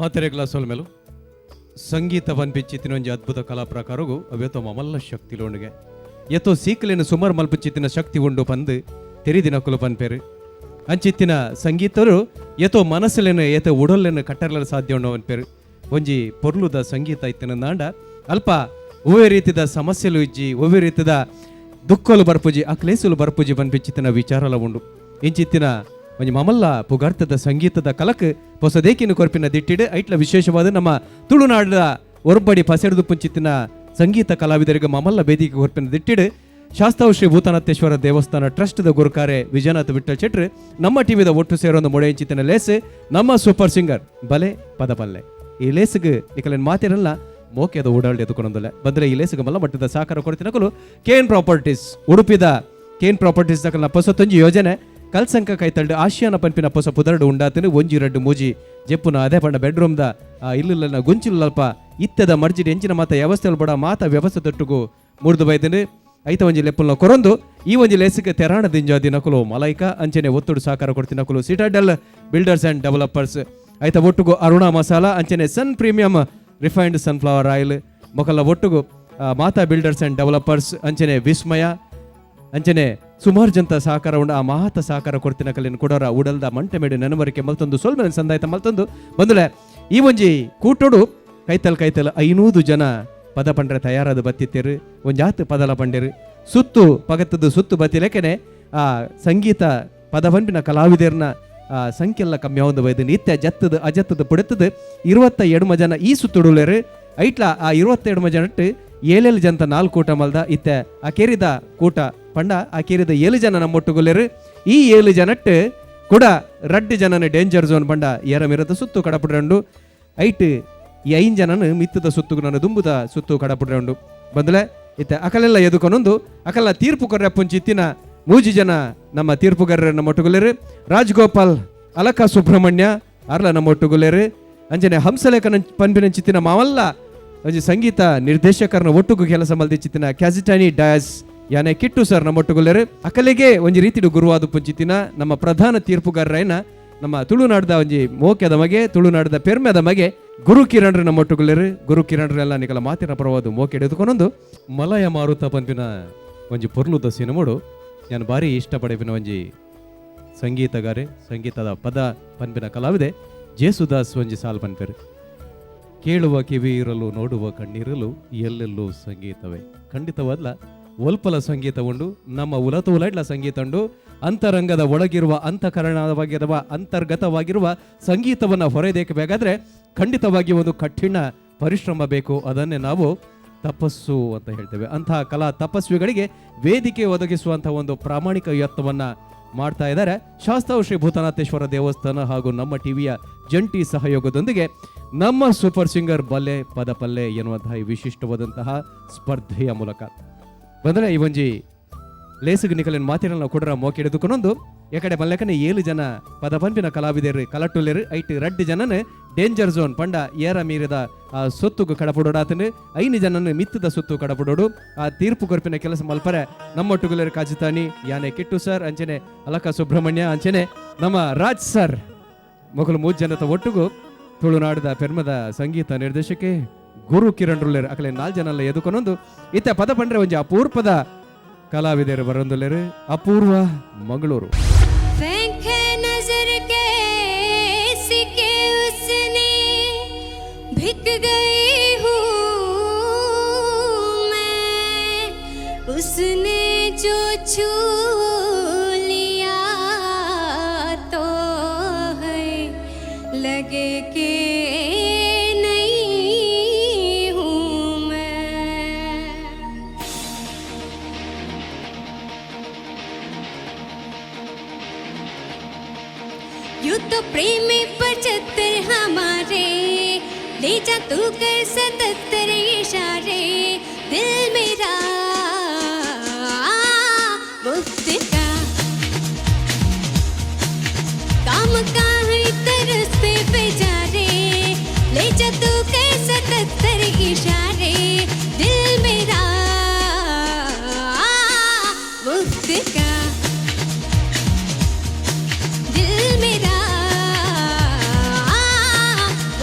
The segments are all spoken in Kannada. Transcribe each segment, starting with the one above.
ಮಾತೆರೆ ಕ್ಲಾಸೋಲ್ ಮೇಲೂ ಸಂಗೀತ ಪನ್ಪಿಚ್ಚಿತ್ತಿನ ಒಂಜಿ ಅದ್ಭುತ ಕಲಾ ಪ್ರಕಾರಗೂ ಅವ್ಯತೋ ಮಮಲ್ಲ ಶಕ್ತಿಲೋಣಿಗೆ ಎತ್ತೋ ಸೀಕಲೇನು ಸುಮಾರು ಮಲ್ಪಚ್ಚಿತ್ತಿನ ಶಕ್ತಿ ಉಂಡು ಪಂದು ತೆರಿದಿನಕುಲು ಪನ್ಪೇರು ಅಂಚಿತ್ತಿನ ಸಂಗೀತರು ಎತ್ತೋ ಮನಸ್ಸಲೇನು ಏತೋ ಉಡಲ್ಲೇನು ಕಟ್ಟರ್ಲ ಸಾಧ್ಯ ಉಂಡು ಅನ್ಪೇರು ಒಂಜಿ ಪೊರ್ಲುದ ಸಂಗೀತ ಇತ್ತಿನ ನಾಂಡ ಅಲ್ಪ ಒವ್ವೇ ರೀತಿದ ಸಮಸ್ಯೆಲು ಇಜ್ಜಿ ಒವ್ವೇ ರೀತಿದ ದುಃಖಲು ಬರ್ಪುಜಿ ಆ ಕ್ಲೇಸುಲು ಬರ್ಪುಜಿ ಪನ್ಪಿಚ್ಚಿತ್ತಿನ ವಿಚಾರಲ ಉಂಡು ಇಂಚಿತ್ತಿನ ಒಂಜಿ ಮಮಲ್ಲ ಪುಗಾರ್ಥದ ಸಂಗೀತದ ಕಲಕ್ ಹೊಸದೇಕಿನ ಕೊರ್ಪಿನ ದಿಟ್ಟಿಡು ಐಟ್ಲ ವಿಶೇಷವಾದ ನಮ್ಮ ತುಳುನಾಡಿನ ಒರ್ಬಡಿ ಪಸೆಡ್ದು ಪುಂಚಿತ್ತಿನ ಸಂಗೀತ ಕಲಾವಿದರಿಗೆ ಮಮಲ್ಲ ವೇದಿಕೆ ಕೊರ್ಪಿನ ದಿಟ್ಟಿಡು ಶಾಸ್ತಾವ್ ಶ್ರೀ ಭೂತನಾಥೇಶ್ವರ ದೇವಸ್ಥಾನ ಟ್ರಸ್ಟ್ದ ಗುರುಕಾರೆ ವಿಜಯನಾಥ್ ವಿಠಲ್ ಶೆಟ್ರು ನಮ್ಮ ಟಿವಿದ ಒಟ್ಟು ಸೇರೊಂದು ಮೊಡೆಯಂಚಿತ್ತಿನ ಲೇಸ್ ನಮ್ಮ ಸೂಪರ್ ಸಿಂಗರ್ ಬಲೆ ಪದಪಲ್ಲೆ ಈ ಲೇಸ್ಗೆ ನಿಕಲಿನ ಮಾತಿರಲ್ಲ ಮೋಕೆದ ಓಡಾಡಿ ಎದುಕೊಂಡೊಂದಲ್ಲ ಬದಲೇ ಈ ಲೇಸ್ಗೆ ಮಲ್ಲ ಮಟ್ಟದ ಸಾಕಾರ ಕೊಡ್ತಿನಕಲು ಕೇನ್ ಪ್ರಾಪರ್ಟೀಸ್ ಉಡುಪಿದ ಕೇನ್ ಪ್ರಾಪರ್ಟೀಸ್ ದಕಲ್ನ ಹೊಸತೊಂಜಿ ಯೋಜನೆ ಕಲ್ಸಂಕ ಕೈತಲ್ಡು ಆಶಿಯಾನ ಪಂಪಿನ ಹೊಸ ಪುದರ್ಡು ಉಂಡಾತನು ಒಂಜಿ ರಡ್ಡು ಮೂಜಿ ಜೆಪ್ಪುನ ಅದೇ ಪಂಡ ಬೆಡ್ರೂಮ್ದ ಇಲ್ಲುಲ್ಲ ಗುಂಚಿಲ್ಲಲ್ಪ ಇತ್ತದ ಮರ್ಜಿಡ್ ಎಂಚಿನ ಮಾತ ವ್ಯವಸ್ಥೆ ಬಡ ಮಾತ ವ್ಯವಸ್ಥೆ ತೊಟ್ಟುಗು ಮುರಿದು ಬೈದನು ಐತ ಒಂಜಿ ಲೆಪ್ಪಲ್ನ ಕೊರೊಂದು ಈ ಒಂಜಿ ಲೇಸಿಗೆ ತೆರಾಣ ದಿಂಜಾದಿ ನಕಲು ಮಲೈಕ ಅಂಚನೆ ಒತ್ತುಡು ಸಾಕಾರ ಕೊಡ್ತಿ ನಕಲು ಸಿಟಾಡೆಲ್ ಬಿಲ್ಡರ್ಸ್ ಅಂಡ್ ಡೆವಲಪರ್ಸ್ ಐತ ಒಟ್ಟುಗು ಅರುಣಾ ಮಸಾಲ ಅಂಚನೆ ಸನ್ ಪ್ರೀಮಿಯಂ ರಿಫೈನ್ಡ್ ಸನ್ಫ್ಲವರ್ ಆಯಿಲ್ ಮೊಕಲ್ಲ ಒಟ್ಟುಗು ಮಾತಾ ಬಿಲ್ಡರ್ಸ್ ಅಂಡ್ ಡೆವಲಪರ್ಸ್ ಅಂಚನೆ ವಿಸ್ಮಯ ಅಂಚನೆ ಸುಮಾರು ಜಂತ ಸಹಕಾರ ಉಂಡು ಆ ಮಹತ ಸಹಕಾರ ಕೊಡ್ತಿನ ಕಲಿನ ಕೊಡೋರ ಉಡಲ್ದ ಮಂಟೆ ಮೇಡು ನೆನವರಿಕೆ ಮಲ್ತೊಂದು ಸೊಲ್ಮೆನ ಸಂದಾಯ್ತ ಮಲ್ತೊಂದು ಬಂದುಲೆ ಈ ಒಂಜಿ ಕೂಟೋಡು ಕೈತಲ್ 500 ಜನ ಪದ ಪಂಡ್ರೆ ತಯಾರಾದ ಬತ್ತಿತ್ತೇರು ಒಂಜಾತ್ ಪದಲ ಪಂಡೇರು ಸುತ್ತು ಪಗತ್ತದು ಸುತ್ತು ಬತ್ತಿಲೆಕೆನೆ ಆ ಸಂಗೀತ ಪದ ಪಂಪಿನ ಕಲಾವಿದರ್ನ ಸಂಖ್ಯೆಲ್ಲ ಕಮ್ಮಿ ಆವೊಂದು ಬೈದು ನಿತ್ಯ ಜತ್ತದು ಅಜತ್ತದು ಪುಡತ್ತದು 27 ಜನ ಈ ಸುತ್ತುಡುಲೇರು ಐಟ್ಲ ಆ 27 ಜನಟ್ಟು 7 ಜಂತ 4 ಕೂಟ ಮಲ್ದ ಇತ್ತೆ ಆ ಕೇರಿದ ಕೂಟ ಪಂಡ ಆ ಕೇರಿದ 7 ಜನ ನಮ್ಮೊಟ್ಟುಗೊಲ್ಲೇರು ಈ 7 ಜನಟ್ಟು ಕೂಡ 2 ಜನನ ಡೇಂಜರ್ ಝೋನ್ ಪಂಡ ಏರಮಿರದ ಸುತ್ತು ಕಡಪುಡ್ರಂಡು ಐಟ್ ಈ 5 ಜನನು ಮಿತ್ತದ ಸುತ್ತು ನಾನು ದುಂಬುದ ಸುತ್ತು ಕಡಪುಡ್ರಂಡು ಬಂದಲೆ ಇತ್ತೆ ಅಕಲೆಲ್ಲ ಎದುಕೊನೊಂದು ಅಕಲ್ಲ ತೀರ್ಪು ಕೊರ್ರಪ್ಪುಂಚಿತ್ತಿನ 3 ಜನ ನಮ್ಮ ತೀರ್ಪುಗಾರರ ನಮ್ಮೊಟ್ಟುಗೊಲ್ಲೇರು ರಾಜ್ಗೋಪಾಲ್ ಅಲಕ ಸುಬ್ರಹ್ಮಣ್ಯ ಅರ್ಲ ನಮ್ಮೊಟ್ಟುಗೊಲ್ಲೇರು ಅಂಜನೆ ಹಂಸಲೇಖನ ಪನ್ಪಿನ ಚಿತ್ತಿನ ಮಾವಲ್ಲ ಒಂಜಿ ಸಂಗೀತ ನಿರ್ದೇಶಕರನ್ನ ಒಟ್ಟುಗು ಕೆಲಸ ಮಲ್ದಿ ಚಿತ್ತಿನ ಕ್ಯಾಸಿಟಾನಿ ಡಯಾಸ್ ಯಾನೆ ಕಿಟ್ಟು ಸರ್ ನಮ್ಮೊಟ್ಟುಗೊಲ್ಲೇರು ಅಕಲೆಗೆ ಒಂಜಿ ರೀತಿಡು ಗುರುವಾದ ಪುಂಚಿತ್ತಿನ ನಮ್ಮ ಪ್ರಧಾನ ತೀರ್ಪುಗಾರರೈನ ನಮ್ಮ ತುಳುನಾಡದ ಒಂಜಿ ಮೋಕ್ಯದ ಮಗೆ ತುಳುನಾಡದ ಪೆರ್ಮೆದ ಮಗೆ ಗುರು ಕಿರಣ್ರು ನಮ್ಮೊಟ್ಟುಗೊಲ್ಲೇರು ಗುರು ಕಿರಣ್ರೆಲ್ಲ ನಿಕಲ ಮಾತಿನ ಪರವಾದು ಮೋಕೆ ಎಡುದುಕೊಂಡೊಂದು ಮಲಯ ಮಾರುತ ಪನ್ಪಿನ ಒಂಜಿ ಪೊರ್ಲುದ ಸಿನಿಮಾಡು ನಾನು ಭಾರಿ ಇಷ್ಟಪಡಿಪಿನ ಒಂಜಿ ಸಂಗೀತಗಾರೆ ಸಂಗೀತದ ಪದ ಪನ್ಪಿನ ಕಲಾವಿದೆ ಜೇಸುದಾಸ್ ಒಂಜಿ ಸಾಲ್ ಪನ್ಪೇರು ಕೇಳುವ ಕಿವಿ ಇರಲು ನೋಡುವ ಕಣ್ಣಿರಲು ಎಲ್ಲೆಲ್ಲೂ ಸಂಗೀತವೇ ಖಂಡಿತವಲ್ಲ ಒಲ್ಪಲ ಸಂಗೀತ ಉಂಡು ನಮ್ಮ ಉಲೈಡ್ಲ ಸಂಗೀತ ಉಂಡು ಅಂತರಂಗದ ಒಳಗಿರುವ ಅಂತಃಕರಣವಾಗಿರುವ ಅಂತರ್ಗತವಾಗಿರುವ ಸಂಗೀತವನ್ನು ಹೊರದೇಕಬೇಕಾದ್ರೆ ಖಂಡಿತವಾಗಿ ಒಂದು ಕಠಿಣ ಪರಿಶ್ರಮ ಬೇಕು. ಅದನ್ನೇ ನಾವು ತಪಸ್ಸು ಅಂತ ಹೇಳ್ತೇವೆ. ಅಂತಹ ಕಲಾ ತಪಸ್ವಿಗಳಿಗೆ ವೇದಿಕೆ ಒದಗಿಸುವಂತಹ ಒಂದು ಪ್ರಾಮಾಣಿಕ ಯತ್ನವನ್ನ ಮಾಡ್ತಾ ಇದ್ದಾರೆ ಶಾಸ್ತಾವ್ ಶ್ರೀ ಭೂತನಾಥೇಶ್ವರ ದೇವಸ್ಥಾನ ಹಾಗೂ ನಮ್ಮ ಟಿವಿಯ ಜಂಟಿ ಸಹಯೋಗದೊಂದಿಗೆ ನಮ್ಮ ಸೂಪರ್ ಸಿಂಗರ್ ಬಲ್ಲೆ ಪದಪಲ್ಲೆ ಎನ್ನುವಂತಹ ಈ ವಿಶಿಷ್ಟವಾದಂತಹ ಸ್ಪರ್ಧೆಯ ಮೂಲಕ ಬಂದರೆ ಈ ಒಂಜಿ ಲೇಸಿಗೆ ನಿಕಲಿನ ಮಾತಿನ ಕೊಡರ ಮೋಕೆ ಹಿಡಿದುಕೊಂಡೊಂದು ಯಾಕಡೆ ಮಲ್ಲೆಕನೆ 7 ಜನ ಪದ ಪಂಪಿನ ಕಲಾವಿದರು ಕಲಟುಲೇರು ಐಟ್ 2 ಜನನ ಡೇಂಜರ್ ಝೋನ್ ಪಂಡ ಏರ ಮೀರಿದ ಆ ಸೊತ್ತುಗು ಕಡಪುಡೋಡಾತನು 5 ಜನನ ಮಿತ್ತದ ಸುತ್ತು ಕಡಪುಡೋಡು ಆ ತೀರ್ಪು ಕೊರ್ಪಿನ ಕೆಲಸ ಮಲ್ಪರೆ ನಮ್ಮೊಟ್ಟುಗುಲೇರು ಕಾಜಿತಾನಿ ಯಾನೆ ಕಿಟ್ಟು ಸರ್ ಅಂಚನೆ ಅಲಕ ಸುಬ್ರಹ್ಮಣ್ಯ ಅಂಚನೆ ನಮ್ಮ ರಾಜ್ ಸರ್ ಮೊಗಲು 3 ಜನದ ಒಟ್ಟುಗು ತುಳುನಾಡದ ಪೆರ್ಮದ ಸಂಗೀತ ನಿರ್ದೇಶಕ್ಕೆ ಗುರು ಕಿರಣ್ ರುಲೇರು ಅಕಲೆ 4 ಜನ ಎಲ್ಲ ಎದುಕೊಂಡೊಂದು ಇತ್ತ ಪದ ಪಂಡ್ರೆ ಒಂಜಿ ಅಪೂರ್ವದ ಕಲಾವಿದರು ಬರೊಂದುಲೇರು ಅಪೂರ್ವ ಮಂಗಳೂರು भिक गई हूँ मैं उसने जो छू लिया तो है लगे के नहीं हूँ मैं यूँ तो प्रेमी 75 हमारे ले जा तू कर 77 इशारे दिल मेरा मुफ्त का काम का है तरसते बेचारे ले जा तू कर 77 इशारे दिल मेरा मुफ्त का दिल मेरा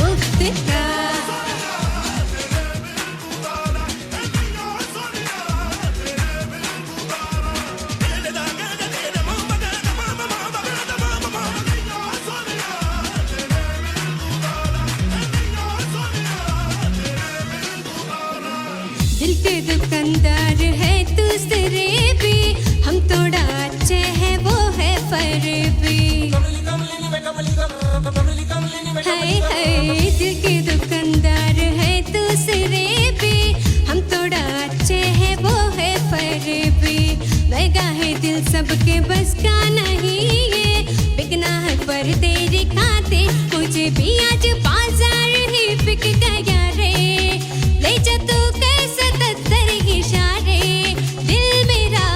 मुफ्त हाय हाय दिल के दुकानदार है तू सिरे पे हम थोड़ा अच्छे है वो है फरेबी महंगा है दिल सबके बस का नहीं ये बिकना है पर तेरे खाते मुझे भी आज बाजार ही बिक गया रे ले जा तू कैसे 77 इशारे दिल मेरा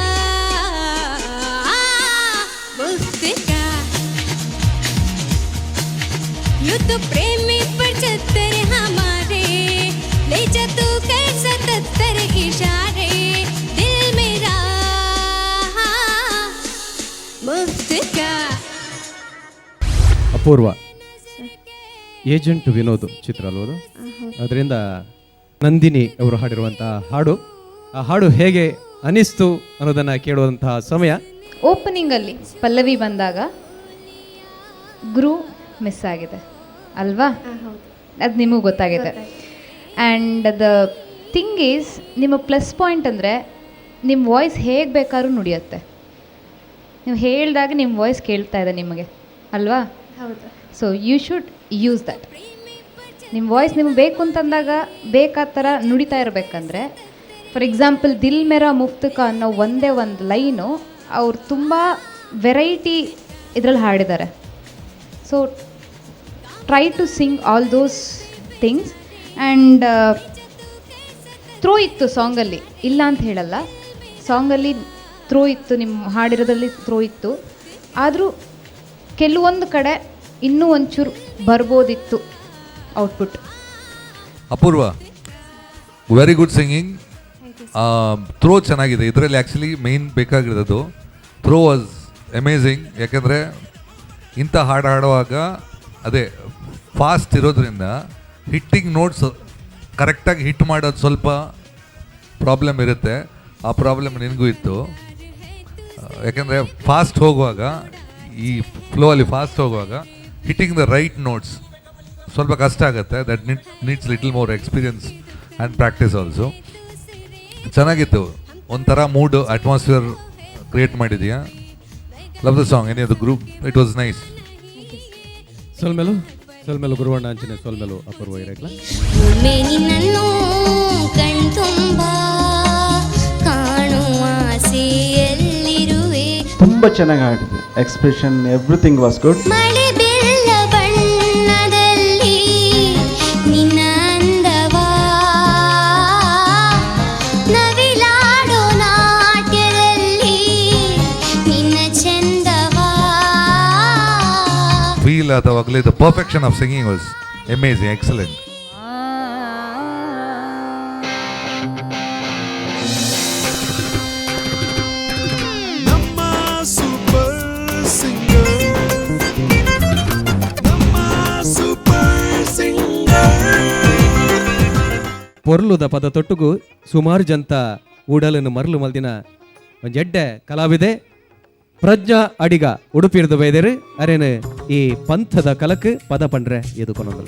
मुफ्त का यूं तो प्रेमी 75 हमारे ले जा तू कैसे 77 इशारे दिल मेरा मुफ्त का ಅಪೂರ್ವ ಏಜೆಂಟ್ ವಿನೋದ್ ಚಿತ್ರ ಅಲ್ವದು ಅದರಿಂದ ನಂದಿನಿ ಅವರು ಹಾಡಿರುವಂತಹ ಹಾಡು ಆ ಹಾಡು ಹೇಗೆ ಅನಿಸ್ತು ಅನ್ನೋದನ್ನು ಕೇಳುವಂತಹ ಸಮಯ. ಓಪನಿಂಗಲ್ಲಿ ಪಲ್ಲವಿ ಬಂದಾಗ ಗುರು ಮಿಸ್ ಆಗಿದೆ ಅಲ್ವಾ? ಅದು ನಿಮಗೂ ಗೊತ್ತಾಗಿದೆ. ಆ್ಯಂಡ್ ದ ಥಿಂಗ್ ಈಸ್ ನಿಮ್ಮ ಪ್ಲಸ್ ಪಾಯಿಂಟ್ ಅಂದರೆ ನಿಮ್ಮ ವಾಯ್ಸ್ ಹೇಗೆ ಬೇಕಾದ್ರೂ ನುಡಿಯುತ್ತೆ. ನೀವು ಹೇಳಿದಾಗ ನಿಮ್ಮ ವಾಯ್ಸ್ ಕೇಳ್ತಾ ಇದೆ ನಿಮಗೆ ಅಲ್ವಾ? ಹೌದು. So you should use that. ನಿಮ್ಮ ವಾಯ್ಸ್ ನಿಮ್ಗೆ ಬೇಕು ಅಂತಂದಾಗ ಬೇಕಾದ ಥರ ನುಡಿತಾ ಇರಬೇಕಂದ್ರೆ ಫಾರ್ ಎಕ್ಸಾಂಪಲ್ ದಿಲ್ ಮೇರಾ ಮುಫ್ತಕ ಅನ್ನೋ ಒಂದೇ ಒಂದು ಲೈನು ಅವ್ರು ತುಂಬ ವೆರೈಟಿ ಇದರಲ್ಲಿ ಹಾಡಿದ್ದಾರೆ. So try to sing all those things. And throw ಇತ್ತು ಸಾಂಗಲ್ಲಿ, ಇಲ್ಲ ಅಂತ ಹೇಳಲ್ಲ, ಸಾಂಗಲ್ಲಿ ಥ್ರೋ ಇತ್ತು, ನಿಮ್ಮ ಹಾಡಿರೋದ್ರಲ್ಲಿ ಥ್ರೋ ಇತ್ತು. ಆದರೂ ಕೆಲವೊಂದು ಕಡೆ ಇನ್ನೂ ಒಂಚೂರು ಬರ್ಬೋದಿತ್ತು ಔಟ್ಪುಟ್. ಅಪೂರ್ವ, ವೆರಿ ಗುಡ್ ಸಿಂಗಿಂಗ್. ಥ್ರೋ ಚೆನ್ನಾಗಿದೆ. ಇದರಲ್ಲಿ ಆ್ಯಕ್ಚುಲಿ ಮೇಯ್ನ್ ಬೇಕಾಗಿರೋದು ಥ್ರೋ ವಾಸ್ ಅಮೇಝಿಂಗ್. ಯಾಕೆಂದರೆ ಇಂಥ ಹಾಡು ಹಾಡುವಾಗ ಅದೇ ಫಾಸ್ಟ್ ಇರೋದ್ರಿಂದ ಹಿಟ್ಟಿಂಗ್ ನೋಟ್ಸ್ ಕರೆಕ್ಟಾಗಿ ಹಿಟ್ ಮಾಡೋದು ಸ್ವಲ್ಪ ಪ್ರಾಬ್ಲಮ್ ಇರುತ್ತೆ. ಆ ಪ್ರಾಬ್ಲಮ್ ನಿನಗೂ ಇತ್ತು. ಯಾಕೆಂದರೆ ಫಾಸ್ಟ್ ಹೋಗುವಾಗ, ಈ ಫ್ಲೋ ಅಲ್ಲಿ ಫಾಸ್ಟ್ ಹೋಗುವಾಗ ಹಿಟ್ಟಿಂಗ್ ದ ರೈಟ್ ನೋಟ್ಸ್ ಸ್ವಲ್ಪ ಕಷ್ಟ ಆಗುತ್ತೆ. That needs little more experience and practice also. ಚೆನ್ನಾಗಿತ್ತು, ಒಂಥರ ಮೂಡ್ ಅಟ್ಮಾಸ್ಫಿಯರ್ ಕ್ರಿಯೇಟ್ ಮಾಡಿದೀಯಾ. Love the song. Any of the group, it was nice. ಸೊಲ್ಮೆಲು ಗುರುವಣ್ಣ ಅಂಚನೆ ಸೊಲ್ಮೆಲು ಅಪೂರ್ವ ಇರಕ್ಲ ಒಮ್ಮೆ ನಿನ್ನನ್ನು ಕಣ್ತುಂಬ ಕಾಣುವ ಆಸೆಯಲ್ಲಿರುವೆ. ತುಂಬ ಚೆನ್ನಾಗಿ ಹಾಡಿದೆ. Expression everything was good. ಮಳೆ ಬೆಲ್ಲ ಬಣ್ಣದಲ್ಲಿ ನಿನ್ನ ಅಂದವಾ ನವಿಲಾಡೋ ನಾಟ್ಯದಲ್ಲಿ ನಿನ್ನ ಚಂದವಾ. ಫೀಲ್ ಆದವಾಗಲೇ the perfection of singing was amazing, excellent. ಪೊರ್ಲುದ ಪದ ತೊಟ್ಟುಗು ಸುಮಾರು ಜಂತ ಊಡಲನ್ನು ಮರಲು ಮಲ್ದಿನ ಒಂಜೆಡ್ಡೆ ಕಲಾವಿದೆ ಪ್ರಜ್ಞಾ ಅಡಿಗ ಉಡುಪಿರ್ದು ಬೈದೇರು ಅರೇನು ಈ ಪಂಥದ ಕಲಕ್ ಪದ ಪಂಡ್ರೆ ಎದುಕೊನೊಂದು.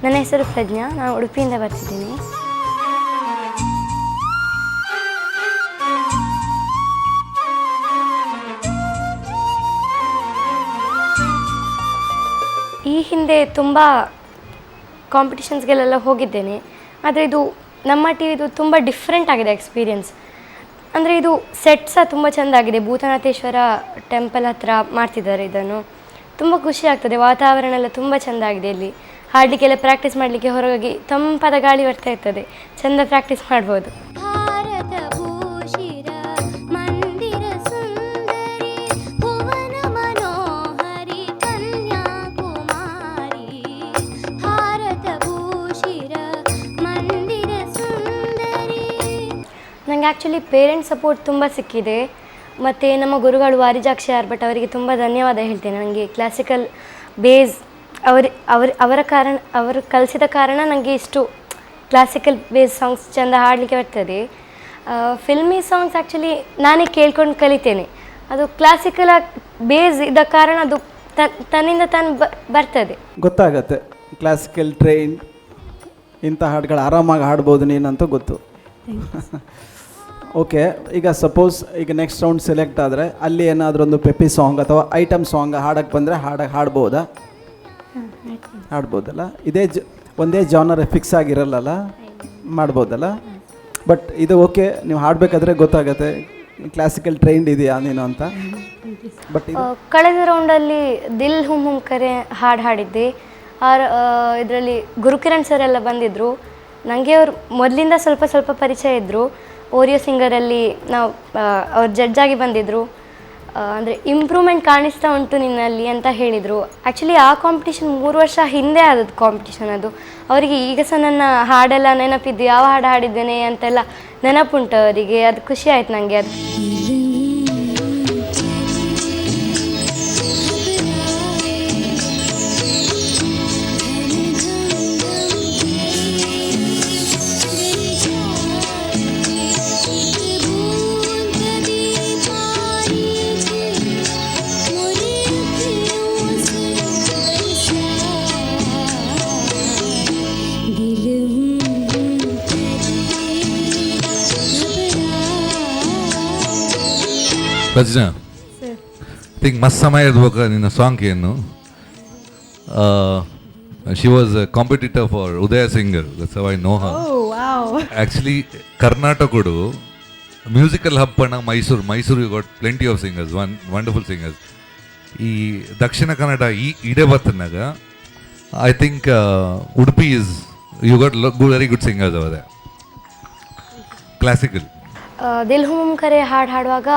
ನನ್ನ ಹೆಸರು ಪ್ರಜ್ಞಾ, ನಾನು ಉಡುಪಿಯಿಂದ ಬರ್ತಿದ್ದೀನಿ. ಈ ಹಿಂದೆ ತುಂಬ ಕಾಂಪಿಟಿಷನ್ಸ್ಗೆಲ್ಲ ಹೋಗಿದ್ದೇನೆ. ಆದರೆ ಇದು ನಮ್ಮ ಟಿವಿದು ತುಂಬ ಡಿಫ್ರೆಂಟ್ ಆಗಿದೆ ಎಕ್ಸ್ಪೀರಿಯನ್ಸ್. ಅಂದರೆ ಇದು ಸೆಟ್ ಸಹ ತುಂಬ ಚೆಂದ ಆಗಿದೆ. ಭೂತನಾಥೇಶ್ವರ ಟೆಂಪಲ್ ಹತ್ರ ಮಾಡ್ತಿದ್ದಾರೆ ಇದನ್ನು. ತುಂಬ ಖುಷಿ ಆಗ್ತದೆ. ವಾತಾವರಣ ಎಲ್ಲ ತುಂಬ ಚೆಂದ ಆಗಿದೆ. ಇಲ್ಲಿ ಹಾಡಲಿಕ್ಕೆಲ್ಲ ಪ್ರಾಕ್ಟೀಸ್ ಮಾಡಲಿಕ್ಕೆ ಹೊರಗೆ ತಂಪಾದ ಗಾಳಿ ಬರ್ತಾ ಇರ್ತದೆ. ಚೆಂದ ಪ್ರಾಕ್ಟೀಸ್ ಮಾಡ್ಬೋದು. ಭಾರತ ಭೂಷಿರ ಮಂದಿರ ಸುಂದರಿ ಭುವನ ಮನೋಹರಿ ಕನ್ಯಾಕುಮಾರಿ. ಭಾರತ ಭೂಷಿರ ಮಂದಿರ ಸುಂದರಿ. ನನಗೆ ಆ್ಯಕ್ಚುಲಿ ಪೇರೆಂಟ್ಸ್ ಸಪೋರ್ಟ್ ತುಂಬ ಸಿಕ್ಕಿದೆ. ಮತ್ತು ನಮ್ಮ ಗುರುಗಳು ವಾರಿಜಾಕ್ಷಿ ಆರ್ಭಟ್ ಅವರಿಗೆ ತುಂಬ ಧನ್ಯವಾದ ಹೇಳ್ತೇನೆ. ನನಗೆ ಕ್ಲಾಸಿಕಲ್ ಬೇಸ್ ಅವರು ಕಲಿಸಿದ ಕಾರಣ ನನಗೆ ಇಷ್ಟು ಕ್ಲಾಸಿಕಲ್ ಬೇಸ್ ಸಾಂಗ್ಸ್ ಚೆಂದ ಹಾಡಲಿಕ್ಕೆ ಬರ್ತದೆ. ಫಿಲ್ಮಿ ಸಾಂಗ್ಸ್ ಆ್ಯಕ್ಚುಲಿ ನಾನೇ ಕೇಳ್ಕೊಂಡು ಕಲಿತೇನೆ. ಅದು ಕ್ಲಾಸಿಕಲ್ ಬೇಸ್ ಇದ್ದ ಕಾರಣ ಅದು ತನ್ನಿಂದ ತಾನು ಬರ್ತದೆ, ಗೊತ್ತಾಗತ್ತೆ. ಕ್ಲಾಸಿಕಲ್ ಟ್ರೈನ್ ಇಂಥ ಹಾಡುಗಳು ಆರಾಮಾಗಿ ಹಾಡ್ಬೋದು ನೀನಂತ ಗೊತ್ತು. ಓಕೆ, ಈಗ ಸಪೋಸ್ ಈಗ ನೆಕ್ಸ್ಟ್ ರೌಂಡ್ ಸೆಲೆಕ್ಟ್ ಆದರೆ ಅಲ್ಲಿ ಏನಾದರೂ ಒಂದು ಪೆಪ್ಪಿ ಸಾಂಗ್ ಅಥವಾ ಐಟಮ್ ಸಾಂಗ್ ಹಾಡಕ್ಕೆ ಬಂದರೆ ಹಾಡ್ಬೋದಾ? ಹಾಡ್ಬೋದಲ್ಲ? ಒಂದೇ ಜಾನರ್ ಫಿಕ್ಸ್ ಆಗಿರಲ್ಲ, ಮಾಡ್ಬೋದಲ್ಲ? ಬಟ್ ಇದು ಓಕೆ, ನೀವು ಹಾಡಬೇಕಾದ್ರೆ ಗೊತ್ತಾಗತ್ತೆ ಕ್ಲಾಸಿಕಲ್ ಟ್ರೈನ್ಡ್ ಇದೆಯಾ ನೀನು ಅಂತ. ಬಟ್ ಕಳೆದ ರೌಂಡಲ್ಲಿ ದಿಲ್ ಹುಮ್ ಹುಮ್ ಕರೆ ಹಾಡು ಹಾಡಿದ್ದೆ. ಇದರಲ್ಲಿ ಗುರುಕಿರಣ್ ಸರ್ ಎಲ್ಲ ಬಂದಿದ್ದರು. ನನಗೆ ಅವ್ರು ಮೊದಲಿಂದ ಸ್ವಲ್ಪ ಪರಿಚಯ ಇದ್ದರು. ಓರಿಯೋ ಸಿಂಗರಲ್ಲಿ ನಾವು ಅವ್ರು ಜಡ್ಜಾಗಿ ಬಂದಿದ್ದರು. ಅಂದರೆ ಇಂಪ್ರೂವ್ಮೆಂಟ್ ಕಾಣಿಸ್ತಾ ಉಂಟು ನಿನ್ನಲ್ಲಿ ಅಂತ ಹೇಳಿದರು. ಆ್ಯಕ್ಚುಲಿ ಆ ಕಾಂಪಿಟಿಷನ್ 3 ವರ್ಷ ಹಿಂದೆ ಆದದ್ದು ಕಾಂಪಿಟಿಷನ್ ಅದು. ಅವರಿಗೆ ಈಗ ಸಹ ನನ್ನ ಹಾಡೆಲ್ಲ ನೆನಪಿದ್ದು, ಯಾವ ಹಾಡು ಹಾಡಿದ್ದೇನೆ ಅಂತೆಲ್ಲ ನೆನಪುಂಟು ಅವರಿಗೆ. ಅದು ಖುಷಿ ಆಯ್ತು ನನಗೆ. ಅದು ರಚನಾ, ಥಿಂಕ್ ಮಸ್ತ್ ಸಮಯ ಇರ್ಬೇಕು ನಿನ್ನ ಸಾಂಗ್ ಏನು. She was a competitor for Udaya singer, that's how I know her. Actually ಕರ್ನಾಟಕಡು ಮ್ಯೂಸಿಕಲ್ ಹಬ್ ಪಣ Mysuru you got plenty of singers, wonderful singers. ಈ ದಕ್ಷಿಣ ಕನ್ನಡ ಈ ಇಡೇ ಬರ್ತನಾಗ I think Udupi is you got very good singers ಅವರೇ ಕ್ಲಾಸಿಕಲ್. ದಿಲ್ ಹುಮ್ ಕರೆ ಹಾಡು ಹಾಡುವಾಗ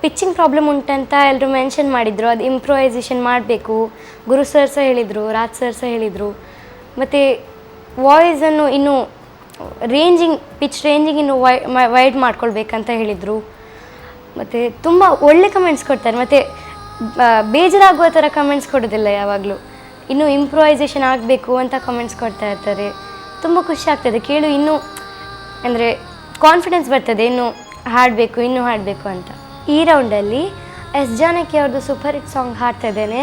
ಪಿಚ್ಚಿಂಗ್ ಪ್ರಾಬ್ಲಮ್ ಉಂಟಂತ ಎಲ್ಲರೂ ಮೆನ್ಷನ್ ಮಾಡಿದರು. ಅದು ಇಂಪ್ರೂವೈಸೇಷನ್ ಮಾಡಬೇಕು. ಗುರು ಸರ್ ಸಹ ಹೇಳಿದರು, ರಾಜ್ ಸರ್ ಸಹ ಹೇಳಿದರು. ಮತ್ತು ವಾಯ್ಸನ್ನು ಇನ್ನೂ ಪಿಚ್ ರೇಂಜಿಂಗ್ ಇನ್ನೂ ವೈಡ್ ಮಾಡ್ಕೊಳ್ಬೇಕಂತ ಹೇಳಿದರು. ಮತ್ತು ತುಂಬ ಒಳ್ಳೆ ಕಮೆಂಟ್ಸ್ ಕೊಡ್ತಾರೆ. ಮತ್ತು ಬೇಜಾರಾಗುವ ಥರ ಕಮೆಂಟ್ಸ್ ಕೊಡೋದಿಲ್ಲ ಯಾವಾಗಲೂ. ಇನ್ನೂ ಇಂಪ್ರೂವೈಸೇಷನ್ ಆಗಬೇಕು ಅಂತ ಕಮೆಂಟ್ಸ್ ಕೊಡ್ತಾ ಇರ್ತಾರೆ. ತುಂಬ ಖುಷಿ ಆಗ್ತದೆ ಕೇಳು. ಇನ್ನೂ ಅಂದರೆ ಕಾನ್ಫಿಡೆನ್ಸ್ ಬರ್ತದೆ, ಇನ್ನೂ ಹಾಡಬೇಕು ಅಂತ. ಈ ರೌಂಡಲ್ಲಿ ಎಸ್ ಜಾನಕಿ ಅವ್ರದ್ದು ಸೂಪರ್ ಹಿಟ್ ಸಾಂಗ್ ಹಾಡ್ತಾ ಇದ್ದೇನೆ.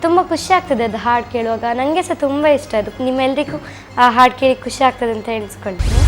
ತುಂಬ ಖುಷಿ ಆಗ್ತದೆ ಅದು ಹಾಡು ಕೇಳುವಾಗ. ನನಗೆ ಸಹ ತುಂಬ ಇಷ್ಟ ಅದು. ನಿಮ್ಮೆಲ್ಲರಿಗೂ ಆ ಹಾಡು ಕೇಳಿ ಖುಷಿ ಆಗ್ತದೆ ಅಂತ ಎಣಿಸ್ಕೊಳ್ತೀನಿ.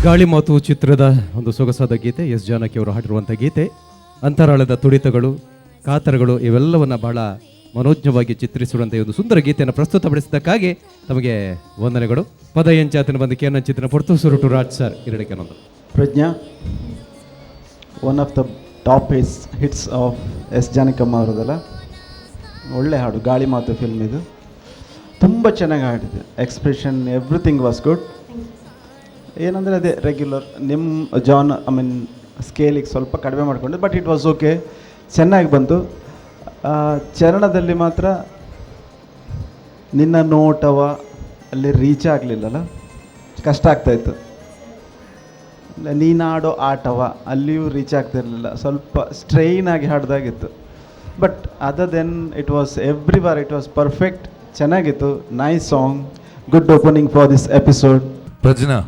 ಗಾಳಿ ಮಾತು ಚಿತ್ರದ ಒಂದು ಸೊಗಸಾದ ಗೀತೆ, ಎಸ್ ಜಾನಕಿ ಅವರು ಹಾಡಿರುವಂಥ ಗೀತೆ. ಅಂತರಾಳದ ತುಡಿತಗಳು, ಕಾತರಗಳು ಇವೆಲ್ಲವನ್ನ ಬಹಳ ಮನೋಜ್ಞವಾಗಿ ಚಿತ್ರಿಸಿರುವಂಥ ಒಂದು ಸುಂದರ ಗೀತೆಯನ್ನು ಪ್ರಸ್ತುತಪಡಿಸಿದ್ದಕ್ಕಾಗಿ ತಮಗೆ ವಂದನೆಗಳು. ಪದ ಎಂಚಾತಿನ ಬಂದು ಕೇನಂಚಿತ್ತಿನ ಪೊರ್ತು ಸುರುಟು ರಾಜ್ ಸರ್ ಎರಡಕ್ಕೆನೊಂದು. Pragna, one of the top hits of S Janakamma ಅವರದಲ್ಲ, ಒಳ್ಳೆ ಹಾಡು. ಗಾಳಿ ಮಾತು ಫಿಲ್ಮ್ ಇದು, ತುಂಬ ಚೆನ್ನಾಗಿ ಹಾಡಿದೆ. Expression everything was good. ಏನಂದರೆ ಅದೇ ರೆಗ್ಯುಲರ್ ನಿಮ್ಮ ಜಾನ್ ಐ ಮೀನ್ ಸ್ಕೇಲಿಗೆ ಸ್ವಲ್ಪ ಕಡಿಮೆ ಮಾಡಿಕೊಂಡು, ಬಟ್ ಇಟ್ ವಾಸ್ ಓಕೆ, ಚೆನ್ನಾಗಿ ಬಂತು. ಚರಣದಲ್ಲಿ ಮಾತ್ರ ನಿನ್ನ ನೋಟವ ಅಲ್ಲಿ ರೀಚ್ ಆಗಲಿಲ್ಲಲ್ಲ, ಕಷ್ಟ ಆಗ್ತಾಯಿತ್ತು. ನೀನಾಡೋ ಆಟವ ಅಲ್ಲಿಯೂ ರೀಚ್ ಆಗ್ತಿರಲಿಲ್ಲ, ಸ್ವಲ್ಪ ಸ್ಟ್ರೈನ್ ಆಗಿ ಹಾಡ್ದಾಗಿತ್ತು. But other than it was everywhere it was perfect, ಚೆನ್ನಾಗಿತ್ತು. Nice song, good opening for this episode. Pragna,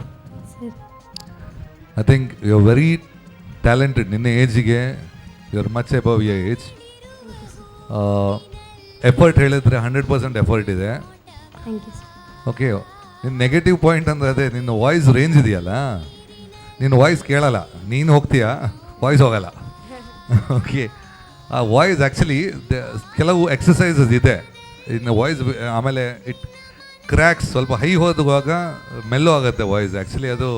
I think you are very talented. ನಿನ್ನ ಏಜಿಗೆ you are much above your age. Effort ಹೇಳಿದ್ರೆ 100% ಎಫರ್ಟ್ ಇದೆ. Thank you sir. ಓಕೆ, ನಿನ್ನ ನೆಗೆಟಿವ್ ಪಾಯಿಂಟ್ ಅಂದರೆ ಅದೇ ನಿನ್ನ ವಾಯ್ಸ್ ರೇಂಜ್ ಇದೆಯಲ್ಲ, ನಿನ್ನ ವಾಯ್ಸ್ ಕೇಳಲ್ಲ, ನೀನು ಹೋಗ್ತೀಯಾ ವಾಯ್ಸ್ ಹೋಗಲ್ಲ. ಓಕೆ, ಆ ವಾಯ್ಸ್ ಆ್ಯಕ್ಚುಲಿ ಕೆಲವು ಎಕ್ಸಸೈಸಸ್ ಇದೆ ಇನ್ನು ವಾಯ್ಸ್, ಆಮೇಲೆ ಇಟ್ ಕ್ರ್ಯಾಕ್ಸ್, ಸ್ವಲ್ಪ ಹೈ ಹೋದುವಾಗ ಮೆಲ್ಲೋ ಆಗುತ್ತೆ ವಾಯ್ಸ್. ಆ್ಯಕ್ಚುಲಿ ಅದು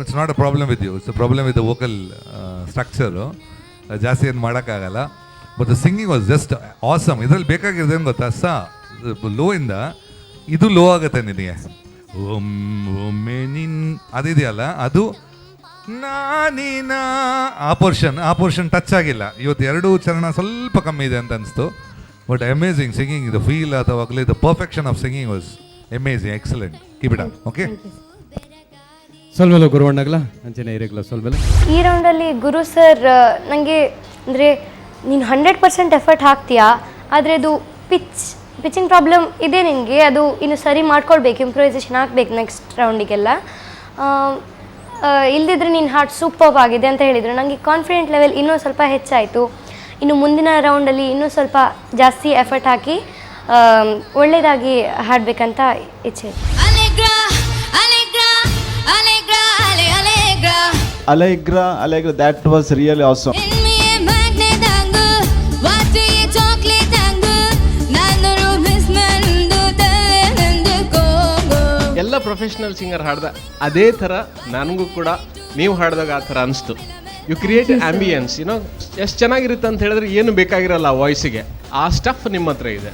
it's not a problem with you, it's a problem with the vocal structure. ಜಾಸ್ತಿ ಏನು ಮಾಡೋಕ್ಕಾಗಲ್ಲ. But the singing was just awesome. ಇದರಲ್ಲಿ ಬೇಕಾಗಿರೋದು ಏನು ಗೊತ್ತಾ, ಲೋ ಇಂದ ಇದು ಲೋ ಆಗುತ್ತೆ ನಿನಗೆ, ಒಮ್ಮೆ ನಿನ್ ಅದಿದೆಯಲ್ಲ ಅದು ನಾನಿನ ಆ ಪೋರ್ಷನ್ ಟಚ್ ಆಗಿಲ್ಲ. ಇವತ್ತು 2 ಚರಣ ಸ್ವಲ್ಪ ಕಮ್ಮಿ ಇದೆ ಅಂತ ಅನಿಸ್ತು. But amazing singing, the feel ಅಥವಾ the perfection of singing was amazing, excellent. Keep it up. Okay, ಸೊಲ್ಮೆಲ್ಲ ಗುರುವಣ್ಣಗಲ ಅಂಚನೆ ಇರಗಲ ಸೊಲ್ಮೆಲ್ಲ. ಈ ರೌಂಡಲ್ಲಿ ಗುರು ಸರ್ ನನಗೆ ಅಂದರೆ ನೀನು 100% ಎಫರ್ಟ್ ಹಾಕ್ತೀಯಾ, ಆದರೆ ಅದು ಪಿಚ್ಚಿಂಗ್ ಪ್ರಾಬ್ಲಮ್ ಇದೆ ನಿನಗೆ, ಅದು ಇನ್ನು ಸರಿ ಮಾಡ್ಕೊಳ್ಬೇಕು, ಇಂಪ್ರೂವೈಸೇಷನ್ ಆಗಬೇಕು ನೆಕ್ಸ್ಟ್ ರೌಂಡಿಗೆಲ್ಲ. ಇಲ್ಲದಿದ್ದರೆ ನೀನು ಹಾಡು ಸೂಪರ್ ಆಗಿದೆ ಅಂತ ಹೇಳಿದರು. ನನಗೆ ಕಾನ್ಫಿಡೆಂಟ್ ಲೆವೆಲ್ ಇನ್ನೂ ಸ್ವಲ್ಪ ಹೆಚ್ಚಾಯಿತು. ಇನ್ನು ಮುಂದಿನ ರೌಂಡಲ್ಲಿ ಇನ್ನೂ ಸ್ವಲ್ಪ ಜಾಸ್ತಿ ಎಫರ್ಟ್ ಹಾಕಿ ಒಳ್ಳೆಯದಾಗಿ ಹಾಡಬೇಕಂತ ಇಚ್ಛೆ. Allegra, that was really awesome. ಎಲ್ಲ ಪ್ರೊಫೆಷ್ನಲ್ ಸಿಂಗರ್ ಹಾಡ್ದ ಅದೇ ಥರ ನನಗೂ ಕೂಡ ನೀವು ಹಾಡಿದಾಗ ಆ ಥರ ಅನಿಸ್ತು. ಯು ಕ್ರಿಯೇಟ್ ಆಂಬಿಯನ್ಸ್, ಯುನೋ ಎಷ್ಟು ಚೆನ್ನಾಗಿರುತ್ತೆ ಅಂತ ಹೇಳಿದ್ರೆ ಏನು ಬೇಕಾಗಿರಲ್ಲ ಆ ವಾಯ್ಸಿಗೆ, ಆ ಸ್ಟಫ್ ನಿಮ್ಮ ಹತ್ರ ಇದೆ.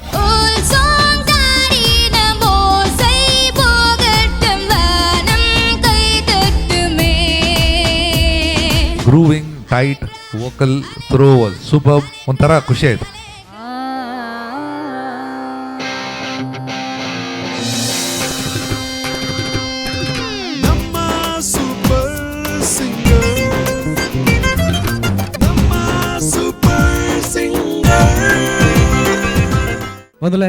Grooving, tight, vocal throw was super. ಒಂಥರ ಖುಷಿ ಆಯಿತು. ಮೊದಲೇ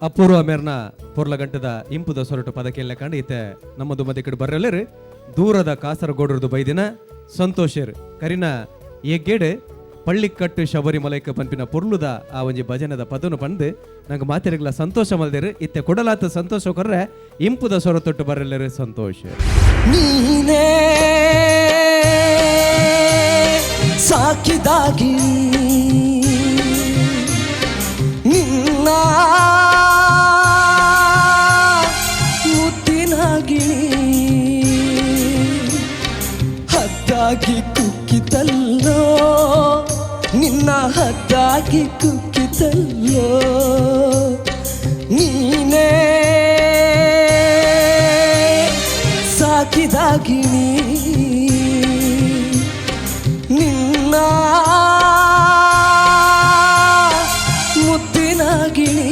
ಅಪೂರ್ವ ಮೇರ್ನ ಪೊರ್ಲ ಗಂಟದ ಇಂಪುದ ಸೊರಟು ಪದಕೆಲ್ಲ ಕಂಡು ಈತೆ ನಮ್ಮದು ಮತ್ತೆ ಕಡೆ ಬರ್ರಲ್ಲರು ದೂರದ ಕಾಸರಗೋಡ್ರದು ಬೈದಿನ ಸಂತೋಷರ್ ಕರಿನ ಎಗ್ಗೆಡ್ ಪಳ್ಳಿಕಟ್ಟು ಶಬರಿಮಲೈಕ ಪಂಪಿನ ಪೊರ್ಲುದ ಆ ಒಂಜಿ ಭಜನದ ಪದನು ಪಂದು ನಂಗೆ ಮಾತಿರಗ್ಲ ಸಂತೋಷ ಮಲ್ದೇರು ಇತ್ತೆ ಕೊಡಲಾತ ಸಂತೋಷ ಕೊರ್ರೆ ಇಂಪುದ ಸೊರ ತೊಟ್ಟು ಬರ್ರಲ್ಲರು ಸಂತೋಷ. ನೀನೇ ಸಾಕಿದಾಗಿ ನಿನ್ನ ಮುತ್ತಿನಾಗಿ ಹದ್ದಾಗಿ ಕುಕ್ಕಿತಲ್ಲೋ, ನಿನ್ನ ಹದ್ದಾಗಿ ಕುಕ್ಕಿತಲ್ಲೋ, ನೀನೇ ಸಾಕಿದಾಗಿನಿ ನಿನ್ನ ಮುತ್ತಿನಾಗಿಣಿ.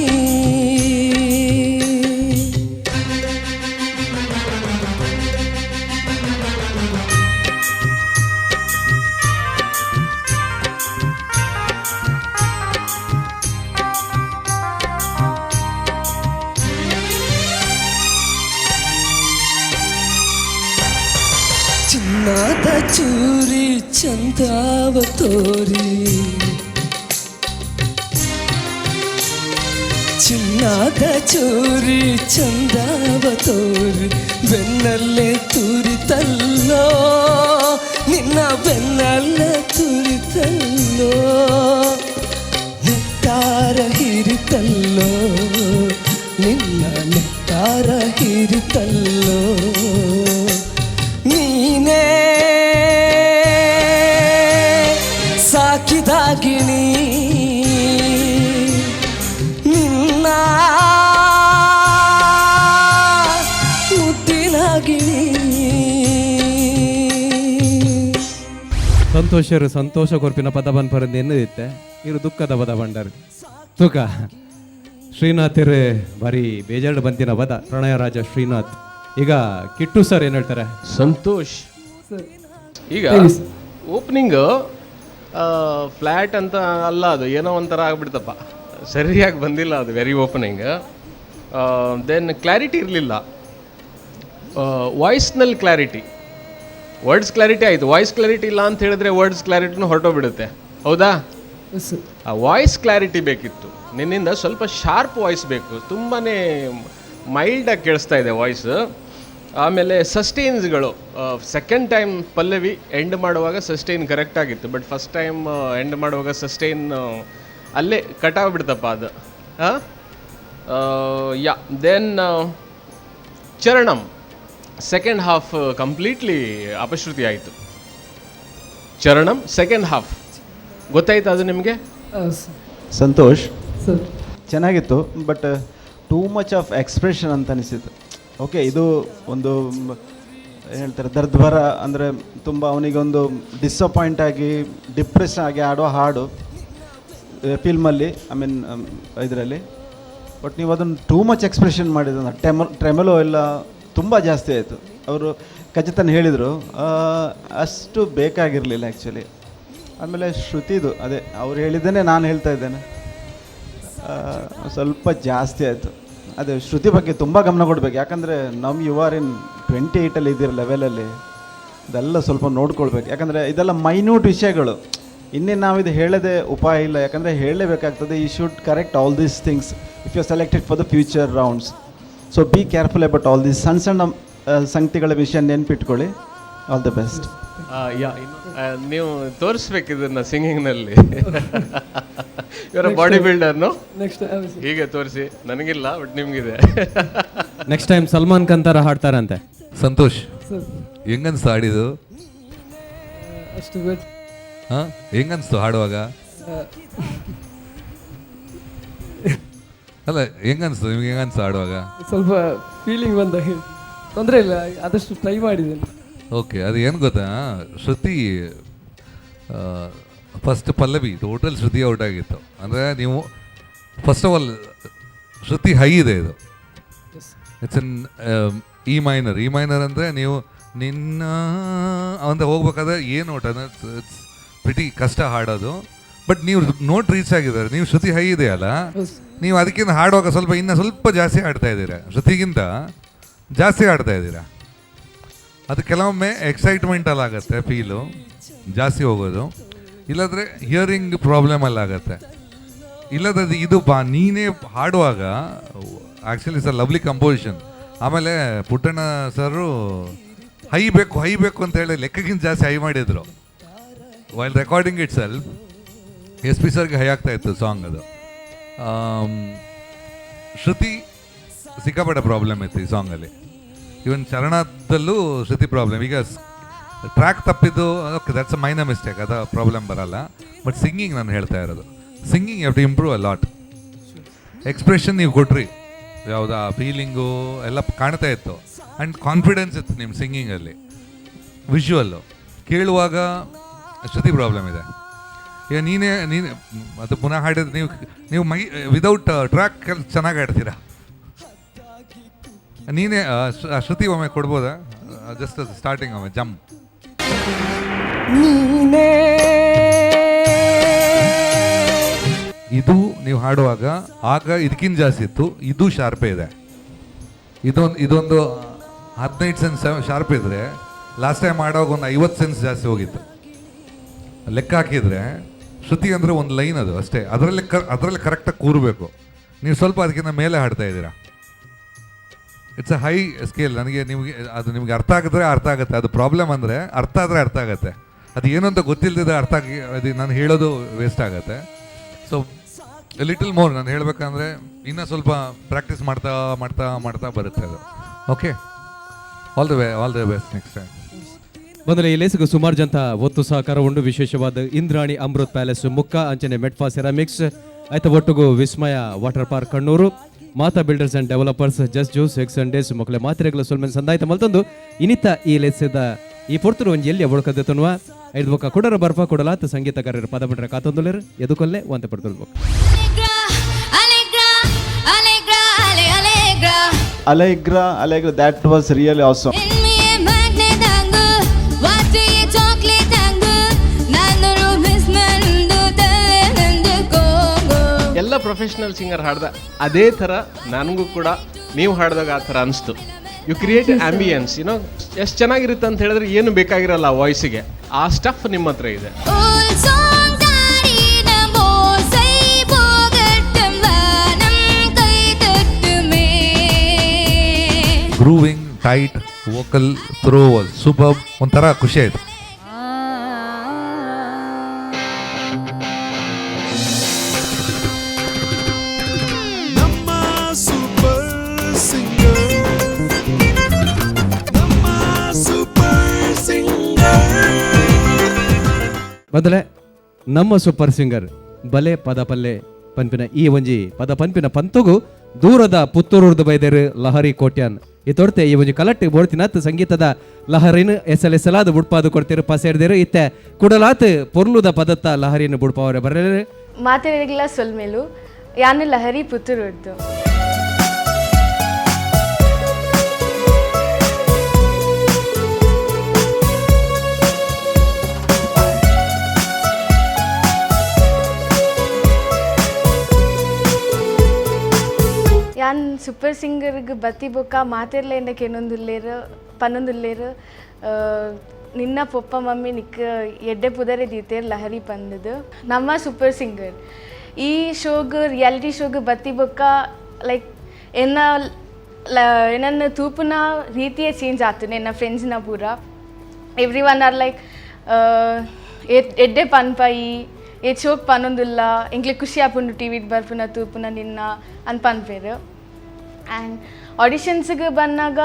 ಚಿನ್ನದ ಚೂರಿ ಚಂದಾವ ತೋರಿ, ಚಿನ್ನದ ಚೂರಿ ಚಂದಾವ ತೋರಿ, ಬೆನ್ನಲ್ಲೇ ತುರಿತಲ್ಲೋ, ನಿನ್ನ ಬೆನ್ನಲ್ಲೇ ತುರಿತಲ್ಲೋ, ನೆಟ್ಟಾರ ಹಿರಿತಲ್ಲೋ, ನಿನ್ನ ನೆಟ್ಟಾರ ಹಿರಿತಲ್ಲೋ, ನೀನೇ ಸಾಕಿದಾಗಿಣಿ ನಿನ್ನ ಮುದ್ದಿನಾಗಿಣಿ. ಸಂತೋಷರು ಸಂತೋಷ ಕೊರ್ಪಿನ ಪದ ಬನ್ಪರಂದು ಎನ್ನದಿತ್ತೆ ಇರು ದುಃಖದ ಪದ ಬಂಡರು ತೂಕ ಶ್ರೀನಾಥ್ ಬಾರಿ ಬೇಜಾರು ಬಂತಿನ ಪದ ಪ್ರಣಯ ರಾಜ ಶ್ರೀನಾಥ್. ಈಗ ಕಿಟ್ಟು ಸರ್ ಏನು ಹೇಳ್ತಾರೆ? ಸಂತೋಷ್, ಈಗ ಓಪನಿಂಗ್ ಫ್ಲ್ಯಾಟ್ ಅಂತ ಅಲ್ಲ, ಅದು ಏನೋ ಒಂಥರ ಆಗ್ಬಿಡ್ತಪ್ಪ, ಸರಿಯಾಗಿ ಬಂದಿಲ್ಲ ಅದು ವೆರಿ ಓಪನಿಂಗ್. ದೆನ್ ಕ್ಲಾರಿಟಿ ಇರಲಿಲ್ಲ, ವಾಯ್ಸ್ನಲ್ಲಿ ಕ್ಲಾರಿಟಿ, ವರ್ಡ್ಸ್ ಕ್ಲಾರಿಟಿ ಆಯಿತು, ವಾಯ್ಸ್ ಕ್ಲಾರಿಟಿ ಇಲ್ಲ ಅಂತ ಹೇಳಿದ್ರೆ ವರ್ಡ್ಸ್ ಕ್ಲಾರಿಟಿನೂ ಹೊರಟೋಗ್ಬಿಡುತ್ತೆ, ಹೌದಾ? ಆ ವಾಯ್ಸ್ ಕ್ಲಾರಿಟಿ ಬೇಕಿತ್ತು ನಿನ್ನಿಂದ, ಸ್ವಲ್ಪ ಶಾರ್ಪ್ ವಾಯ್ಸ್ ಬೇಕು, ತುಂಬಾ ಮೈಲ್ಡಾಗಿ ಕೇಳಿಸ್ತಾ ಇದೆ ವಾಯ್ಸ್. ಆಮೇಲೆ ಸಸ್ಟೈನ್ಸ್ಗಳು, ಸೆಕೆಂಡ್ ಟೈಮ್ ಪಲ್ಲವಿ ಎಂಡ್ ಮಾಡುವಾಗ ಸಸ್ಟೈನ್ ಕರೆಕ್ಟ್ ಆಗಿತ್ತು, ಬಟ್ ಫಸ್ಟ್ ಟೈಮ್ ಎಂಡ್ ಮಾಡುವಾಗ ಸಸ್ಟೈನ್ ಅಲ್ಲೇ ಕಟಾಗ್ಬಿಡ್ತಪ್ಪ ಅದು. ಯಾ ದೆನ್ ಚರಣಂ ಸೆಕೆಂಡ್ ಹಾಫ್ ಕಂಪ್ಲೀಟ್ಲಿ ಅಪಶ್ರುತಿ ಆಯಿತು. ಚರಣಂ ಸೆಕೆಂಡ್ ಹಾಫ್ ಗೊತ್ತಾಯ್ತು ಅದು ನಿಮಗೆ? ಸಂತೋಷ್ ಚೆನ್ನಾಗಿತ್ತು, but too much of expression ಅಂತ ಅನಿಸಿತು. ಓಕೆ, ಇದು ಒಂದು ಏನು ಹೇಳ್ತಾರೆ ದರ್ದ್ವರ, ಅಂದರೆ ತುಂಬ ಅವನಿಗೊಂದು ಡಿಸಪಾಯಿಂಟ್ ಆಗಿ ಡಿಪ್ರೆಸ್ ಆಗಿ ಆಡೋ ಹಾಡು ಫಿಲ್ಮಲ್ಲಿ, ಐ ಮೀನ್ ಇದರಲ್ಲಿ. ಬಟ್ ನೀವು ಅದನ್ನು ಟೂ ಮಚ್ ಎಕ್ಸ್ಪ್ರೆಷನ್ ಮಾಡಿದ ಟ್ರೆಮಲೋ ಎಲ್ಲ ತುಂಬ ಜಾಸ್ತಿ ಆಯಿತು. ಅವರು ಖಚಿತನ ಹೇಳಿದರು, ಅಷ್ಟು ಬೇಕಾಗಿರಲಿಲ್ಲ ಆ್ಯಕ್ಚುಲಿ. ಆಮೇಲೆ ಶ್ರುತಿದು ಅದೇ ಅವ್ರು ಹೇಳಿದ್ದೇನೆ ನಾನು ಹೇಳ್ತಾ ಇದ್ದೇನೆ, ಸ್ವಲ್ಪ ಜಾಸ್ತಿ ಆಯಿತು. ಅದೇ ಶ್ರುತಿ ಬಗ್ಗೆ ತುಂಬ ಗಮನ ಕೊಡಬೇಕು, ಯಾಕಂದರೆ ಯು ಆರ್ ಇನ್ 28 ಇದ್ದೀರ ಲೆವೆಲಲ್ಲಿ, ಇದೆಲ್ಲ ಸ್ವಲ್ಪ ನೋಡ್ಕೊಳ್ಬೇಕು. ಯಾಕಂದರೆ ಇದೆಲ್ಲ ಮೈನ್ಯೂಟ್ ವಿಷಯಗಳು, ಇನ್ನೇನು ನಾವಿದು ಹೇಳೋದೇ ಉಪಾಯ ಇಲ್ಲ, ಯಾಕಂದರೆ ಹೇಳಲೇಬೇಕಾಗ್ತದೆ. You should correct all these things if you are selected for the future rounds. So be careful about all these ಸಣ್ಣ ಸಣ್ಣ ಸಂಗತಿಗಳ ವಿಷಯ ನೆನ್ಪಿಟ್ಕೊಳ್ಳಿ. All the best. ನೀವು ತೋರಿಸ್ಬೇಕು ಇದನ್ನು ಸಿಂಗಿಂಗ್ನಲ್ಲಿ. ಇವರ ಬಾಡಿ ಬಿಲ್ಡರ್ನು ಹೀಗೆ ತೋರಿಸಿ, ನನಗಿಲ್ಲ ಬಟ್ ನಿಮಗಿದೆ. ನೆಕ್ಸ್ಟ್ ಟೈಮ್ ಸಲ್ಮಾನ್ ಖಾನ್ ಥರ ಹಾಡ್ತಾರಂತೆ. ಸಂತೋಷ್ ಹೆಂಗನ್ಸ್ತು ಹಾಡಿದು? ಅಷ್ಟು ಹಾಂ, ಹೆಂಗನ್ಸ್ತು ಹಾಡುವಾಗ? ಅಲ್ಲ, ಹೆಂಗನ್ಸ್ತು ನಿಮ್ಗೆ? ಹೆಂಗನ್ಸ್ತು ಹಾಡುವಾಗ? ಸ್ವಲ್ಪ ಫೀಲಿಂಗ್ ಬಂದಾಗ, ತೊಂದರೆ ಇಲ್ಲ, ಆದಷ್ಟು ಟ್ರೈ ಮಾಡಿದ್ದೇನೆ. ಓಕೆ, ಅದು ಏನು ಗೊತ್ತಾ, ಶ್ರುತಿ ಫಸ್ಟ್ ಪಲ್ಲವಿ ಟೋಟಲ್ ಶ್ರುತಿ ಔಟ್ ಆಗಿತ್ತು. ಅಂದರೆ ನೀವು first of all Shruti high ಇದೆ, ಇದು it's an E minor. E minor ಅಂದರೆ ನೀವು ನಿನ್ನ ಅಂತ ಹೋಗ್ಬೇಕಾದ್ರೆ ಏನು ನೋಟ್ ಅಂದರೆ ಇಟ್ಸ್ ಪ್ರಿಟಿ ಕಷ್ಟ ಹಾಡೋದು. ಬಟ್ ನೀವು ನೋಟ್ ರೀಚ್ ಆಗಿದ್ದಾರೆ, ನೀವು ಶ್ರುತಿ ಹೈ ಇದೆಯಲ್ಲ, ನೀವು ಅದಕ್ಕಿಂತ ಹಾಡುವಾಗ ಸ್ವಲ್ಪ ಇನ್ನೂ ಸ್ವಲ್ಪ ಜಾಸ್ತಿ ಹಾಡ್ತಾ ಇದ್ದೀರಾ, ಶ್ರುತಿಗಿಂತ ಜಾಸ್ತಿ ಹಾಡ್ತಾ ಇದ್ದೀರಾ. ಅದು ಕೆಲವೊಮ್ಮೆ ಎಕ್ಸೈಟ್ಮೆಂಟಲ್ಲಿ ಆಗುತ್ತೆ, ಫೀಲು ಜಾಸ್ತಿ ಹೋಗೋದು, ಇಲ್ಲಾಂದರೆ ಹಿಯರಿಂಗ್ ಪ್ರಾಬ್ಲಮಲ್ಲಾಗತ್ತೆ. ಇಲ್ಲದ್ರೆ ಇದು ನೀನೇ ಹಾಡುವಾಗ ಆ್ಯಕ್ಚುಲಿ ಸರ್ ಲವ್ಲಿ ಕಂಪೋಸಿಷನ್. ಆಮೇಲೆ ಪುಟ್ಟಣ್ಣ ಸರು ಹೈ ಬೇಕು ಅಂತ ಹೇಳಿ ಲೆಕ್ಕಕ್ಕಿಂತ ಜಾಸ್ತಿ ಹೈ ಮಾಡಿದರು. While recording itself S P ಸರ್ಗೆ ಹೈ ಆಗ್ತಾ ಇತ್ತು ಸಾಂಗ್. ಅದು ಶ್ರುತಿ ಸಿಕ್ಕಾಪಟ್ಟೆ ಪ್ರಾಬ್ಲಮ್ ಇತ್ತು ಈ ಸಾಂಗಲ್ಲಿ. ಇವನ್ ಚರಣದಲ್ಲೂ ಶ್ರುತಿ ಪ್ರಾಬ್ಲಮ್. ಈಗ ಟ್ರ್ಯಾಕ್ ತಪ್ಪಿದ್ದು okay, that's a minor mistake, ಅದು ಪ್ರಾಬ್ಲಮ್ ಬರಲ್ಲ. ಬಟ್ ಸಿಂಗಿಂಗ್ ನಾನು ಹೇಳ್ತಾ ಇರೋದು, singing you have to improve a lot. Expression ನೀವು ಕೊಟ್ರಿ, ಯಾವುದಾ ಫೀಲಿಂಗು ಎಲ್ಲ ಕಾಣ್ತಾ ಇತ್ತು, ಆ್ಯಂಡ್ ಕಾನ್ಫಿಡೆನ್ಸ್ ಇತ್ತು ನಿಮ್ಮ ಸಿಂಗಿಂಗಲ್ಲಿ. ವಿಜುವಲ್ಲು ಕೇಳುವಾಗ ಶ್ರುತಿ ಪ್ರಾಬ್ಲಮ್ ಇದೆ. ಈಗ ನೀನೇ ಅದು ಪುನಃ ಹಾಡಿದ್ರೆ ನೀವು ಮೈ ವಿದೌಟ್ ಟ್ರ್ಯಾಕ್ ಚೆನ್ನಾಗಿ ಹಾಡ್ತೀರಾ. ನೀನೇ ಶ್ರುತಿ ಒಮ್ಮೆ ಕೊಡ್ಬೋದಾ? ಜಸ್ಟ್ ಸ್ಟಾರ್ಟಿಂಗ್ ಒಮ್ಮೆ ಜಂಪ್. ಇದು ನೀವು ಹಾಡುವಾಗ ಆಗ ಇದಕ್ಕಿಂತ ಜಾಸ್ತಿ ಇತ್ತು, ಇದು ಶಾರ್ಪೇ ಇದೆ. ಇದೊಂದು 15 ಸೆನ್ಸ್ ಶಾರ್ಪ್ ಇದ್ರೆ ಲಾಸ್ಟ್ ಟೈಮ್ ಮಾಡುವಾಗ ಒಂದು 50 ಸೆನ್ಸ್ ಜಾಸ್ತಿ ಹೋಗಿತ್ತು. ಲೆಕ್ಕ ಹಾಕಿದರೆ ಶ್ರುತಿ ಅಂದರೆ ಒಂದು ಲೈನ್ ಅದು ಅಷ್ಟೇ, ಅದರಲ್ಲಿ ಕರೆಕ್ಟಾಗಿ ಕೂರಬೇಕು. ನೀವು ಸ್ವಲ್ಪ ಅದಕ್ಕಿಂತ ಮೇಲೆ ಹಾಡ್ತಾ ಇದ್ದೀರಾ. It's a high scale. ನಿಮಗೆ ಅರ್ಥ ಆಗಿದ್ರೆ ಅರ್ಥ ಆಗುತ್ತೆ. ಅದು ಪ್ರಾಬ್ಲಮ್ ಅಂದರೆ ಅರ್ಥ ಆದರೆ ಅರ್ಥ ಆಗುತ್ತೆ, ಅದು ಏನು ಅಂತ ಗೊತ್ತಿಲ್ಲದಿದ್ರೆ ಅರ್ಥ ಆಗಿ ಅದು ನಾನು ಹೇಳೋದು ವೇಸ್ಟ್ ಆಗುತ್ತೆ. ಸೊ ಲಿಟಲ್ ಮೋರ್ ನಾನು ಹೇಳಬೇಕಂದ್ರೆ ಇನ್ನೂ ಸ್ವಲ್ಪ ಪ್ರಾಕ್ಟೀಸ್ ಮಾಡ್ತಾ ಮಾಡ್ತಾ ಮಾಡ್ತಾ ಬರುತ್ತೆ ಅದು. Okay, all the best next time. ಮೊದಲ ಈ ಲೇಸಿಗೆ ಸುಮಾರು ಜನ ಒತ್ತು ಸಹಕಾರ ಉಂಡು. ವಿಶೇಷವಾದ ಇಂದ್ರಾಣಿ ಅಮೃತ್ ಪ್ಯಾಲೇಸ್ ಮುಕ್ಕ ಅಂಚನೆ ಮೆಟ್ಫಾ ಸೆರಾಮಿಕ್ಸ್ ಆಯ್ತ ಒಟ್ಟುಗು Vismaya water park Kannur Mata builders and developers just juice X and days ಮಕ್ಕಳ ಮಾತ್ರೆಗಳ ಸೊಲ್ಮೆನ್ ಸಂದಾಯ್ತ ಮಲ್ತಂದು ಇನ್ನಿತ ಈ ಲೆಸ್ಸದ ಈ ಪೊರ್ತರು ಒಂದು ಎಲ್ಲಿ ಒಳಕದೆತನ್ನುವ ಐದು ಬೊಕ್ಕ ಕುಡರ ಬರ್ಪ ಕೊಡಲಾತ ಸಂಗೀತಗಾರರ ಪದ ಬಿಟ್ರೆ ಕಾತೊಂದುಲೇರು ಎದುಕೊಲ್ಲೆ ಒಂತೆ ಪಡ್ಕೊಳ್ಬೇಕು. Allegra, that was really awesome. ಎಲ್ಲ ಪ್ರೊಫೆಷ್ನಲ್ ಸಿಂಗರ್ ಹಾಡ್ದ ಅದೇ ಥರ ನನಗೂ ಕೂಡ ನೀವು ಹಾಡಿದಾಗ ಆ ಥರ ಅನಿಸ್ತು. ಯು ಕ್ರಿಯೇಟ್ ಆಂಬಿಯನ್ಸ್, ಯುನೋ ಎಷ್ಟು ಚೆನ್ನಾಗಿರುತ್ತೆ ಅಂತ ಹೇಳಿದ್ರೆ ಏನು ಬೇಕಾಗಿರಲ್ಲ ಆ ವಾಯ್ಸಿಗೆ, ಆ ಸ್ಟಫ್ ನಿಮ್ಮ ಹತ್ರ ಇದೆ. Grooving, tight, vocal throw was super. ಒಂಥರ ಖುಷಿ ಆಯಿತು. ಮೊದಲೇ ನಮ್ಮ ಸೂಪರ್ ಸಿಂಗರ್ ಬಲೆ ಪದ ಪಲ್ಲೆ ಪನ್ಪಿನ ಈ ಒಂಜಿ ಪದ ಪನ್ಪಿನ ಪಂತುಗು ದೂರದ ಪುತ್ತೂರುರ್ದು ಬೈದೇರು ಲಹರಿ ಕೋಟ್ಯಾನ್ ಈ ತೊಡ್ತೆ ಈ ಒಂಜಿ ಕಲಟ್ಟಿ ಬೋಡ್ತಿನತ್ ಸಂಗೀತದ ಲಹರಿನ ಎಸಲೆಸಲಾದ ಬುಡ್ಪಾದು ಕೊಡ್ತಿರು ಪಸೇರ್ದೇರು ಇತ್ತೆ ಕುಡಲಾತ್ ಪೊರ್ಲುದ ಪದತ್ತ ಲಹರಿನ ಬುಡ್ಪಾವರೆ ಬರಲೇ ಮಾತಾಡಿಲ್ಲ ಸೊಲ್ಮೇಲು ಯಾನ ಲಹರಿ ಪುತ್ತೂರುರ್ದು. ಯಾನ್ ಸೂಪರ್ ಸಿಂಗರ್ಗೆ ಬತ್ತಿ ಬೊಕ್ಕ ಮಾತಿರ್ಲೇಂಡಕ್ಕೆ ಏನೊಂದುಲ್ಲೇರು ಪನ್ನೊಂದುಲ್ಲೇರು ನಿನ್ನ ಪೊಪ್ಪ ಮಮ್ಮಿ ನಿಕ್ಕ ಎಡ್ಡೆ ಪುದರೆ ದೀತೇರು ಲಹರಿ ಪಂದದು ನಮ್ಮ ಸೂಪರ್ ಸಿಂಗರ್. ಈ ಶೋಗೆ ರಿಯಾಲಿಟಿ ಶೋಗೆ ಬತ್ತಿ ಬೊಕ್ಕ ಲೈಕ್ ಏನನ್ನ ತೂಪುನ ರೀತಿಯೇ ಚೇಂಜ್ ಆತು ನನ್ನ ಫ್ರೆಂಡ್ಸ್ನ ಪೂರ. ಎವ್ರಿ ಒನ್ ಆರ್ ಲೈಕ್ ಎಡ್ಡೆ ಪನ್ಪಾಯಿ ఏ చోక్ పనుందుల్లా ఇంట్లో ఖుషి ఆపుండు టీవీకి బర్పున తూపున నిన్న అని పనిపేరు. అండ్ ఆడిషన్స్ಗೆ ಬಂದಾಗ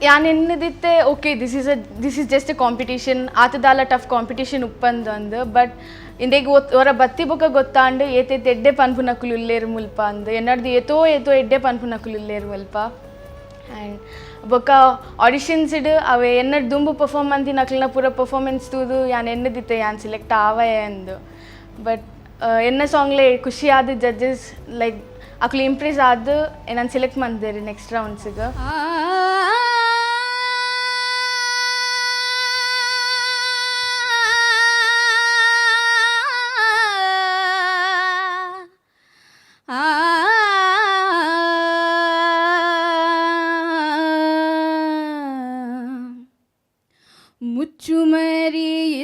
ಯಾನೆನ್ನದಿತ್ತೆ okay this is just a competition ಆತದಾಲ ಟಫ್ ಕಾಂಪಿಟೇಷನ್ ಉಪ್ಪಂದು ಬಟ್ ಇಂದೇಗೆ ಅವರ ಬತ್ತಿ ಬೊಕ್ಕ ಗೊತ್ತಾಂಡು ಏತೈತೆ ಎಡ್ಡೆ ಪನ್ಪು ನಕುಲು ಇಲ್ಲೇರು ಮುಲ್ಪ ಅಂದು ಎನ್ನಡ್ದು ಏತೋ ಎಡ್ಡೆ ಪನ್ಪು ನಕುಲು ಇಲ್ಲೇರು ಮುಲ್ಪ. ಆ್ಯಂಡ್ ಬೊಕ್ಕ ಆಡಿಷನ್ಸ್ ಇಡು ಅವೆ ಎನ್ನಡ್ ದುಂಬು ಪರ್ಫಾರ್ಮೆನ್ಸ್ ನಕ್ಲನ ಪೂರ ಪರ್ಫಾರ್ಮೆನ್ಸ್ ತೂದು ಯಾನ್ ಎನ್ನದಿತ್ತೆ ಯಾನ್ ಸಿಲೆಕ್ಟ್ ಆವಯ ಅಂದು. ಬಟ್ ಎನ್ನ ಸಾಂಗ್ಲೆ ಖುಷಿ ಆದ ಜಡ್ಜಸ್ ಲೈಕ್ ಅಕ್ಲು ಇಂಪ್ರೆಸ್ ಆದು ನಾನು ಸೆಲೆಕ್ಟ್ ಮಾಡಿದೆ ನೆಕ್ಸ್ಟ್ ರೌಂಡ್ಸಿಗೆ.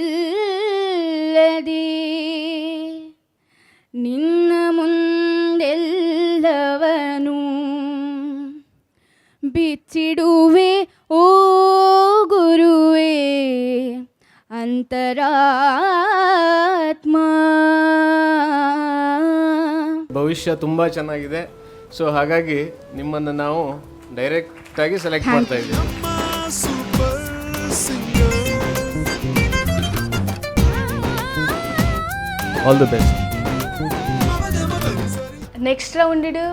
ಮುಚ್ಚುಮರಿಯಿಲ್ಲದೆ ನಿನ್ನ ಮುಂದೆಲ್ಲವನು ಬಿಚ್ಚಿಡುವೆ ಓ ಗುರುವೇ ಅಂತರಾತ್ಮ. ಭವಿಷ್ಯ ತುಂಬ ಚೆನ್ನಾಗಿದೆ. ಸೊ ಹಾಗಾಗಿ ನಿಮ್ಮನ್ನು ನಾವು ಡೈರೆಕ್ಟಾಗಿ ಸೆಲೆಕ್ಟ್ ಮಾಡ್ತಾ ಇದ್ದೀವಿ. All the best. ನೆಕ್ಸ್ಟ್ ರೌಂಡಿಡು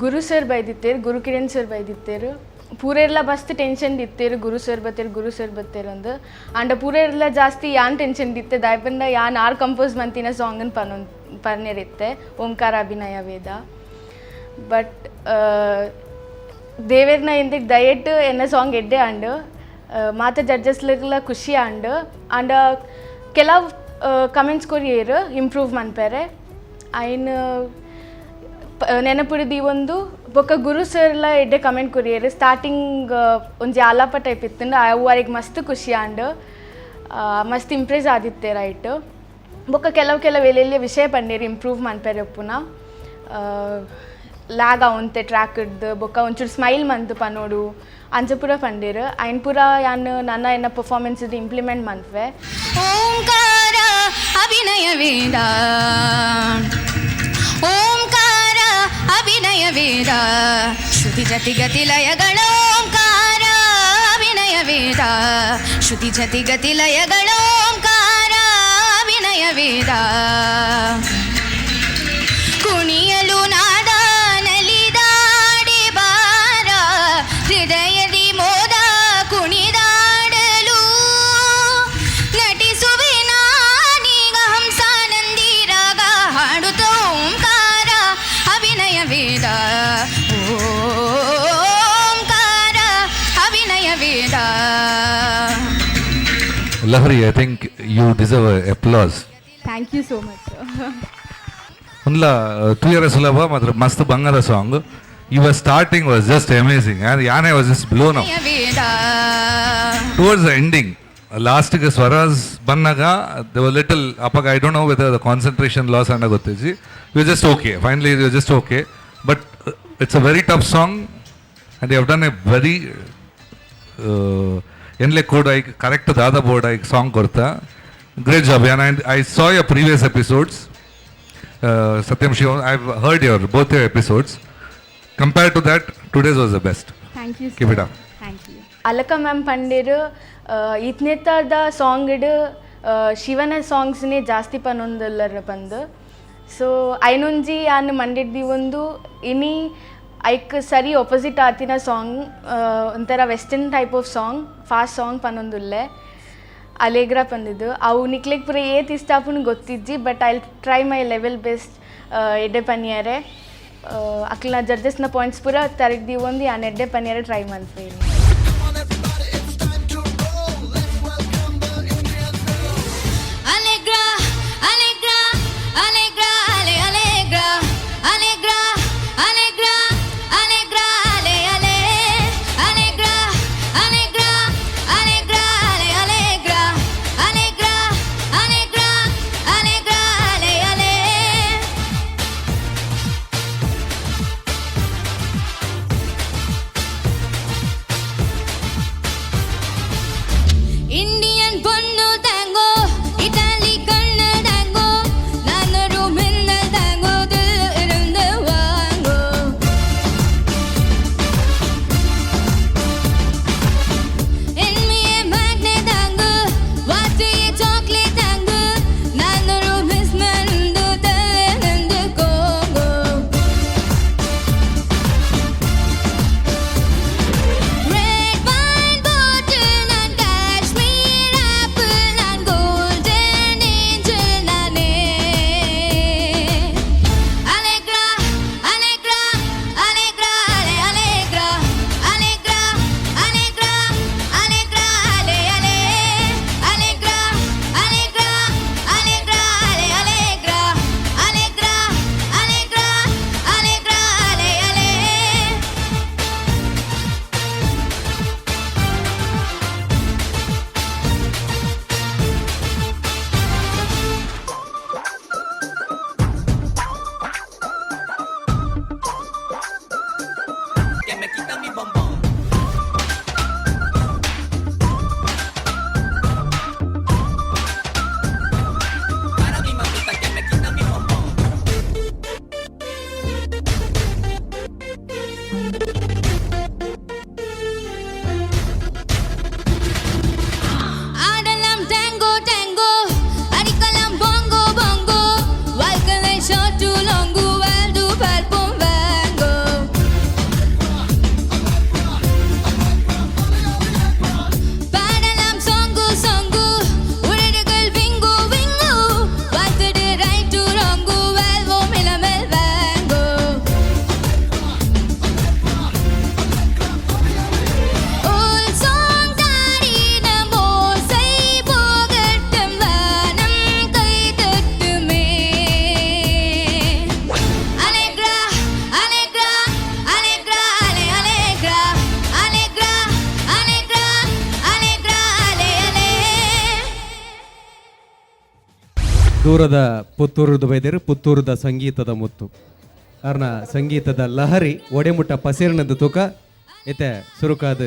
ಗುರು ಸರ್ ಬೈದಿತ್ತೇರು, ಗುರು ಕಿರಣ್ ಸರ್ ಬೈದಿತ್ತೇರು. ಪೂರೆಲ್ಲ ಮಸ್ತ್ ಟೆನ್ಷನ್ ದಿತ್ತೇರು ಗುರು ಸರ್ ಬತ್ತೇರು ಅಂದು. ಆಂಡ ಪೂರೆಲ್ಲ ಜಾಸ್ತಿ ಯಾನ್ ಟೆನ್ಷನ್ ದಿತ್ತೆ ದಾಯ್ಪಂಡ ಯಾನ್ ಆರ್ ಕಂಪೋಸ್ ಮಂತಿನ ಸಾಂಗನ್ ಪರ್ನೇರಿತ್ತೆ ಓಂಕಾರ ಅಭಿನಯ ವೇದ. ಬಟ್ ದೇವೇರ್ನ ಎಂದಿಗೆ ದಯಟ್ ಎನ್ನ ಸಾಂಗ್ ಎಡ್ಡೆ ಆಂಡು ಮಾತ ಜಡ್ಜಸ್ಲೆಲ್ಲ ಖುಷಿ ಆಂಡು ಆಂಡ ಕೆಲವು ಕಮೆಂಟ್ಸ್ ಕೊರಿಯರು ಇಂಪ್ರೂವ್ ಮನ್ಪೇರೆ ಆಯ್ನ ನೆನಪಿಡಿದು ಈ ಒಂದು ಬೊಕ್ಕ ಗುರು ಸರ್ಲ ಎಡ್ಡೆ ಕಮೆಂಟ್ ಕೊರಿಯರು ಸ್ಟಾರ್ಟಿಂಗ್ ಒಂಜಿ ಆಲಾಪ ಟೈಪ್ ಇತ್ತು ಅವು ಅವ್ರಿಗೆ ಮಸ್ತ್ ಖುಷಿ ಆಂಡು ಮಸ್ತ್ ಇಂಪ್ರೆಸ್ ಆದಿತ್ತೆ ರೈಟ್. ಬೊಕ್ಕ ಕೆಲವು ಎಲ್ಲೆಲ್ಲಿ ವಿಷಯ ಪಂಡೇರಿ ಇಂಪ್ರೂವ್ ಮನ್ಪೇರೆ ಪುನ ಲ್ಯಾಗ್ ಅವಂತೆ ಟ್ರ್ಯಾಕ್ ಇಡ್ದು ಬೊಕ್ಕ ಒಂಚೂರು ಸ್ಮೈಲ್ ಮಂತು ಪನೋಡು ಅಂಚ ಪೂರ ಪಂಡೇರು ಆಯ್ನ ಪೂರ ಯಾನ್ ನನ್ನ ಎನ್ನ ಪರ್ಫಾರ್ಮೆನ್ಸ್ ಇದು ಇಂಪ್ಲಿಮೆಂಟ್ ಮನ್ಪೆ. ಓಂಕಾರ ಅಭಿನಯ ವೇದ, ಓಂಕಾರ ಅಭಿನಯ ವೇದ, ಶ್ರುತಿ ಜತಿ ಗತಿ ಲಯಗಳ ಓಂಕಾರ ಅಭಿನಯ ವೇದ, ಶ್ರುತಿ ಜತಿ ಗತಿ ಲಯಗಳ ಓಂಕಾರ ಅಭಿನಯ ವೇದ. ಕುಣಿಯಲು ನಾದ ನಲಿದಾಡಿ ಬಾರ ಹೃದಯದಿ ಮೋದ ಕುಣಿದಾಡಲು Lahari, I think you deserve applause. Thank you so much ಒಂದ್ಲ 2 years ಸುಲಭ ಮಾತ್ರ ಮಸ್ತ್ ಬಂಗಾರ song. Your starting was just amazing. And Yana was just blown up. Towards the ending, last ಗೆ ಸ್ವರಾಸ್ ಬಂದಾಗ there was little ಅಪ್ಪಾಗ I don't know whether the concentration loss ಅನ್ನೋ ಗೊತ್ತಿ지. You just okay. Finally you just okay. But it's a very tough song and you have done a very ಎನ್ಲೆ ಕೂಡ ಈಗ ಕರೆಕ್ಟ್ ದಾದ ಬೋರ್ಡ್ ಈಗ ಸಾಂಗ್ ಕೊಡ್ತಾ. Great job, Yana. And I saw your previous episodes. Satyam Shivam, I've heard both your episodes. Compared to that, today's was the best. Thank you Keep it up. Thank you. ಅಲಕ ಮ್ಯಾಮ್ ಪಂಡೇರು ಇತನೇ ಥರದ ಸಾಂಗ್ ಶಿವನ ಸಾಂಗ್ಸ್ನೇ ಜಾಸ್ತಿ ಪನ್ನೊಂದಲ್ಲರ ಬಂದು ಸೊ ಐನೊಂಜಿ ಆನ್ ಮಂಡಿದ್ದಿ ಒಂದು ಇನಿ ಐಕ್ ಸರಿ ಆಪೋಸಿಟ್ ಆತಿನ ಸಾಂಗ್ ಒಂಥರ western type of song fast song ಪನ್ನೊಂದುಲ್ಲೆ ಅಲೆಗ್ರಾ ಬಂದಿದ್ದು ಅವು ನಿಕ್ಲಿಗೆ ಪುರ ಏತ್ ಇಷ್ಟ ಆಪುನ್ ಗೊತ್ತಿಜ್ಜಿ but I try my level best ಎಡ್ಡೆ ಪನಿಯಾರೆ ಅಕ್ಲ ಜಡ್ಜಸ್ನ ಪಾಯಿಂಟ್ಸ್ ಪೂರ ತರಗ್ದಿ ಒಂದು ಆ ನೆಡ್ಡೆ ಪನಿಯಾರೆ ಟ್ರೈ ಮಾಡ್ತೀನಿ. ದೂರದ ಪುತ್ತೂರದ ಬೈದರು ಪುತ್ತೂರದ ಸಂಗೀತದ ಮುತ್ತು ಅರ್ನ ಸಂಗೀತದ ಲಹರಿ ಒಡೆಮುಟ್ಟ ಪಸೇರ್ನದ ತೂಕ ಇತ್ತೆ ಸುರುಕಾದ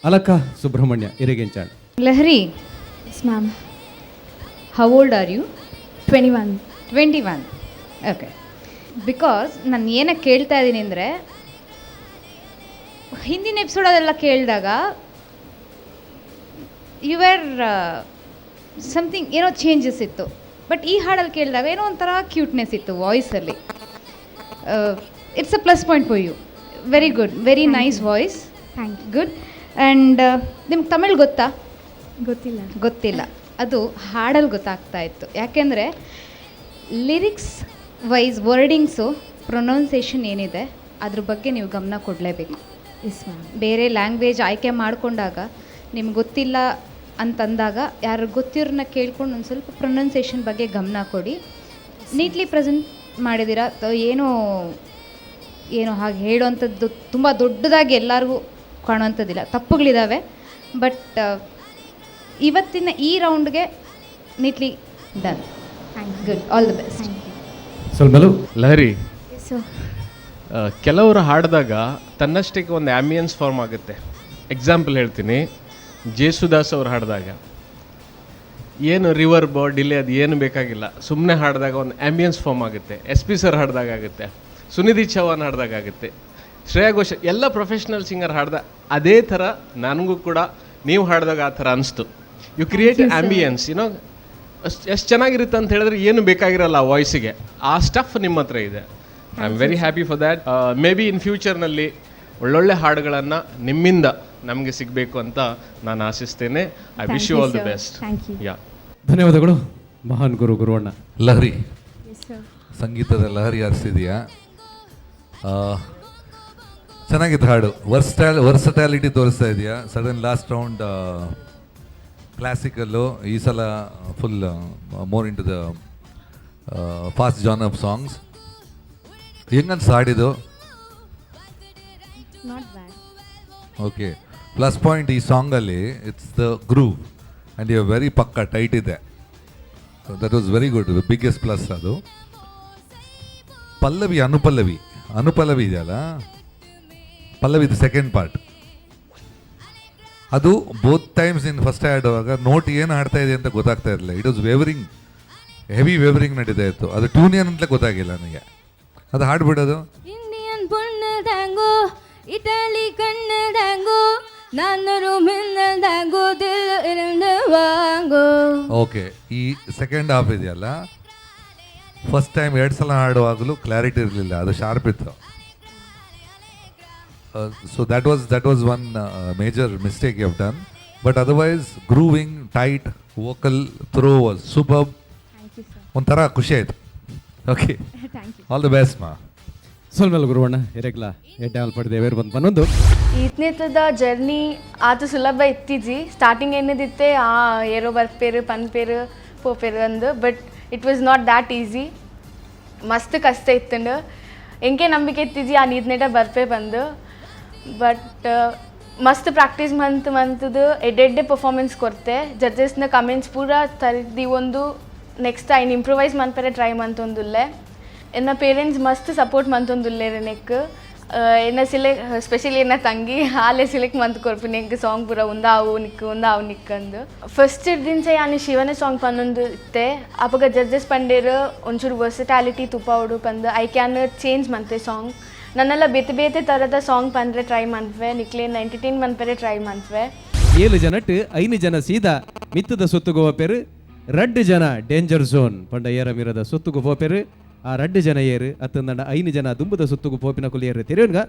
ಅಲಕ ಸುಬ್ರಹ್ಮಣ್ಯ ಇರಿಗೆಂಚಾಣ್. Lahari, yes ma'am. How old are you? 21. 21. Okay. Because ನಾನು ಏನಕ್ಕೆ ಕೇಳ್ತಾ ಇದ್ದೀನಿ ಅಂದರೆ, ಹಿಂದಿನ ಎಪಿಸೋಡಲ್ಲೆಲ್ಲ ಕೇಳಿದಾಗ ಯುವರ್ ಸಮಥಿಂಗ್ ಏನೋ ಚೇಂಜಸ್ ಇತ್ತು, ಬಟ್ ಈ ಹಾಡಲ್ಲಿ ಕೇಳಿದಾಗ ಏನೋ ಒಂಥರ ಕ್ಯೂಟ್ನೆಸ್ ಇತ್ತು ವಾಯ್ಸಲ್ಲಿ. It's a plus point for you. Very good, very nice voice. Thank you. Good. And ನಿಮ್ಗೆ ತಮಿಳ್ ಗೊತ್ತಾ? ಗೊತ್ತಿಲ್ಲ. ಗೊತ್ತಿಲ್ಲ, ಅದು ಹಾಡಲ್ಲಿ ಗೊತ್ತಾಗ್ತಾ ಇತ್ತು. ಯಾಕೆಂದರೆ ಲಿರಿಕ್ಸ್ ವೈಸ್ ವರ್ಡಿಂಗ್ಸು ಪ್ರೊನೌನ್ಸೇಷನ್ ಏನಿದೆ ಅದ್ರ ಬಗ್ಗೆ ನೀವು ಗಮನ ಕೊಡಲೇಬೇಕು. ಬೇರೆ ಲ್ಯಾಂಗ್ವೇಜ್ ಆಯ್ಕೆ ಮಾಡಿಕೊಂಡಾಗ ನಿಮ್ಗೆ ಗೊತ್ತಿಲ್ಲ ಅಂತಂದಾಗ ಯಾರು ಗೊತ್ತಿರೋನ್ನ ಕೇಳ್ಕೊಂಡು ಒಂದು ಸ್ವಲ್ಪ ಪ್ರೊನೌನ್ಸಿಯೇಷನ್ ಬಗ್ಗೆ ಗಮನ ಕೊಡಿ. ನೀಟ್ಲಿ ಪ್ರೆಸೆಂಟ್ ಮಾಡಿದ್ದೀರಾ, ಏನು ಹಾಗೆ ಹೇಳೋವಂಥದ್ದು ತುಂಬ ದೊಡ್ಡದಾಗಿ ಎಲ್ಲರಿಗೂ ಕಾಣುವಂಥದ್ದಿಲ್ಲ, ತಪ್ಪುಗಳಿದ್ದಾವೆ. ಬಟ್ ಇವತ್ತಿನ ಈ ರೌಂಡ್ಗೆ neatly done. Good, all the best. ಸಲ್ಮಲು. ಲಹರಿ, ಕೆಲವರು ಹಾಡಿದಾಗ ತನ್ನಷ್ಟಕ್ಕೆ ಒಂದು ಆ್ಯಂಬಿಯನ್ಸ್ ಫಾರ್ಮ್ ಆಗುತ್ತೆ. ಎಕ್ಸಾಂಪಲ್ ಹೇಳ್ತೀನಿ, ಜೇಸುದಾಸ್ ಅವ್ರು ಹಾಡಿದಾಗ ಏನು ರಿವರ್ಬ್ ಡಿಲೇ ಅದು ಏನು ಬೇಕಾಗಿಲ್ಲ, ಸುಮ್ಮನೆ ಹಾಡಿದಾಗ ಒಂದು ಆ್ಯಂಬಿಯನ್ಸ್ ಫಾರ್ಮ್ ಆಗುತ್ತೆ. SP ಸರ್ ಹಾಡಿದಾಗ ಆಗುತ್ತೆ, ಸುನಿಧಿ ಚೌಹಾನ್ ಹಾಡಿದಾಗ ಆಗುತ್ತೆ, ಶ್ರೇಯಾ ಘೋಷಾಲ್, ಎಲ್ಲ ಪ್ರೊಫೆಷ್ನಲ್ ಸಿಂಗರ್ ಹಾಡ್ದ ಅದೇ ಥರ ನನಗೂ ಕೂಡ ನೀವು ಹಾಡಿದಾಗ ಆ ಥರ ಅನಿಸ್ತು. ಯು ಕ್ರಿಯೇಟ್ ಆ್ಯಂಬಿಯನ್ಸ್, ಎಷ್ಟು ಚೆನ್ನಾಗಿರುತ್ತೆ ಅಂತ ಹೇಳಿದ್ರೆ ಏನು ಬೇಕಾಗಿರಲ್ಲ ಆ ವಾಯ್ಸಿಗೆ, ಆ ಸ್ಟಫ್ ನಿಮ್ಮ ಹತ್ರ ಇದೆ. I am very happy for that. May be in ಫ್ಯೂಚರ್ನಲ್ಲಿ ಒಳ್ಳೊಳ್ಳೆ ಹಾಡುಗಳನ್ನು ನಿಮ್ಮಿಂದ ನಮಗೆ ಸಿಗಬೇಕು ಅಂತ ನಾನು ಆಶಿಸ್ತೇನೆ. I wish you all the best. Yeah, ಧನ್ಯವಾದಗಳು ಮಹಾನ್ ಗುರುವಣ್ಣ. ಲಹರಿ, ಸಂಗೀತದ ಲಹರಿ ಹರಿಸಿದೆಯಾ? ಚೆನ್ನಾಗಿತ್ತು ಹಾಡು, ವರ್ಸಟ್ಯಾಲಿಟಿ ತೋರಿಸ್ತಾ ಇದೆಯಾ. ಸಡನ್ ಲಾಸ್ಟ್ ರೌಂಡ್ ಕ್ಲಾಸಿಕಲ್ಲು, ಈ ಸಲ full more into the fast genre of songs. ಹೆಂಗನ್ಸ್ ಹಾಡಿದ್ದು? ಓಕೆ, ಪ್ಲಸ್ ಪಾಯಿಂಟ್ ಈ ಸಾಂಗಲ್ಲಿ it's the groove and you very ಪಕ್ಕ ಟೈಟ್ ಇದೆ. That was very good, biggest plus ಅದು. ಪಲ್ಲವಿ ಅನುಪಲ್ಲವಿ ಇದೆಯಲ್ಲ, ಪಲ್ಲವಿದು ಸೆಕೆಂಡ್ ಪಾರ್ಟ್, ಅದು ಬೋತ್ ಟೈಮ್ಸ್ ಇನ್ ಫಸ್ಟ್ ಹಾಡುವಾಗ ನೋಟ್ ಏನು ಹಾಡ್ತಾ ಇದೆ ಅಂತ ಗೊತ್ತಾಗ್ತಾ ಇರಲಿಲ್ಲ. It was wavering, heavy wavering ನಡೀತಾ ಇತ್ತು. ಅದು ಟ್ಯೂನ್ ಏನಂತಲೇ ಗೊತ್ತಾಗಿಲ್ಲ ನನಗೆ. ಅದು ಹಾಡ್ಬಿಡೋದು ಇಂಡಿಯನ್ ಪುಣ್ಣದಾಂಗೋ, ಇಟಲಿ ಕಣ್ಣದಾಂಗೋ, ನಾನರು ಮಿನ್ನದಾಂಗೋ, ದಿಲ್ ಇರಂದವಾಂಗೋ. ಓಕೆ, ಈ ಸೆಕೆಂಡ್ ಹಾಫ್ ಇದೆಯಲ್ಲ, ಫಸ್ಟ್ ಟೈಮ್ 2 ಸಲ ಹಾಡುವಾಗಲೂ ಕ್ಲಾರಿಟಿ ಇರಲಿಲ್ಲ, ಅದು ಶಾರ್ಪ್ ಇತ್ತು. So that was one major mistake you have done, but otherwise grooving, tight, vocal throw was superb. Thank you, sir. ಒಂಥರ ಖುಷಿ ಆಯ್ತು. Okay, Thank you. All the best ಮಾ. ಸಲ್ಮಲ್ ಗುರುವಣ್ಣ ಎರೆಗ್ಲ ಎಡ್ಡಾಲ್ ಪಡೆದೇವೇರು ಬಂದು ಬನ್ನೊಂದು ಈತ್ನೇತದ ಜರ್ನಿ ಆತ ಸುಲಭ ಇತ್ತೀಜಿ. ಸ್ಟಾರ್ಟಿಂಗ್ ಏನಿದಿತ್ತೆ ಏರೋ ಬರ್ಪೇರು ಪನ್ಪೇರು ಪೋಪೇರು ಅಂದು, but it was not that easy. ಮಸ್ತ್ ಕಷ್ಟ ಇತ್ತಂಡು, ಎಂಕೆ ನಂಬಿಕೆ ಇತ್ತೀಜಿ ಆ ನೀತ್ನೇಟ ಬರ್ಪೇ ಬಂದು. ಬಟ್ ಮಸ್ತ್ ಪ್ರಾಕ್ಟೀಸ್ ಮಂತದು ಎಡ್ಡೆ ಪರ್ಫಾರ್ಮೆನ್ಸ್ ಕೊಡ್ತೆ. ಜಡ್ಜಸ್ನ ಕಮೆಂಟ್ಸ್ ಪೂರ ತರಿದಿ ಒಂದು ನೆಕ್ಸ್ಟ್ ಐನ್ ಇಂಪ್ರೂವೈಸ್ ಮನ್ಪರೆ ಟ್ರೈ ಮಂತೊಂದುಲ್ಲೆ. ಎನ್ನ ಪೇರೆಂಟ್ಸ್ ಮಸ್ತ್ ಸಪೋರ್ಟ್ ಮಂತೊಂದುಲ್ಲೆ ನೆಕ್ ಎನ್ನ ಸಿಲೆಕ್ಟ್ ಸ್ಪೆಷಲಿ ಎನ್ನ ತಂಗಿ ಹಾಲೆ ಸಿಲೆಕ್ಟ್ ಮಂತ್ ಕೊರ್ಪು ನೆಕ್ ಸಾಂಗ್ ಪೂರ ಉಂದಾವು ನಿಕ್ ಅಂದು. ಫಸ್ಟ್ ದಿನಸ ಯಾನು ಶಿವನ ಸಾಂಗ್ ಪನ್ನೊಂದು ಇತ್ತೆ, ಅಪಗ ಜಡ್ಜಸ್ ಪಂಡೇರು ಒಂಚೂರು ವರ್ಸಟ್ಯಾಲಿಟಿ ತುಪ್ಪಾವುಡು ಪಂದು ಐ ಕ್ಯಾನ್ ಚೇಂಜ್ ಮಂತೆ ಸಾಂಗ್. ನನ್ನೆಲ್ಲ ಬೇತೆ ಥರದ ಸಾಂಗ್ ಪಂದ್ರೆ ಟ್ರೈ ಮಾಡ್ವೆ, ನಿಕ್ಲೇನ ಎಂಟರ್ಟೈನ್ ಮನ್ಪರೆ ಟ್ರೈ ಮಾಡ್ವೆ. 7 ಜನಟ್ಟು 5 ಜನ ಸೀದಾ ಮಿತ್ತದ ಸುತ್ತುಗುವ ಪೇರು 2 ಜನ ಡೇಂಜರ್ ಝೋನ್ ಪಂಡ ಏರ ಮೀರದ ಸುತ್ತುಗು ಪೋಪೇರು. ಆ 2 ಜನ ಏರು ಅತ್ತಂದಂಡ 5 ಜನ ದುಂಬುದ ಸುತ್ತುಗು ಪೋಪಿನ ಕುಲಿಯರು ತೆರೆಯುನ್ಗ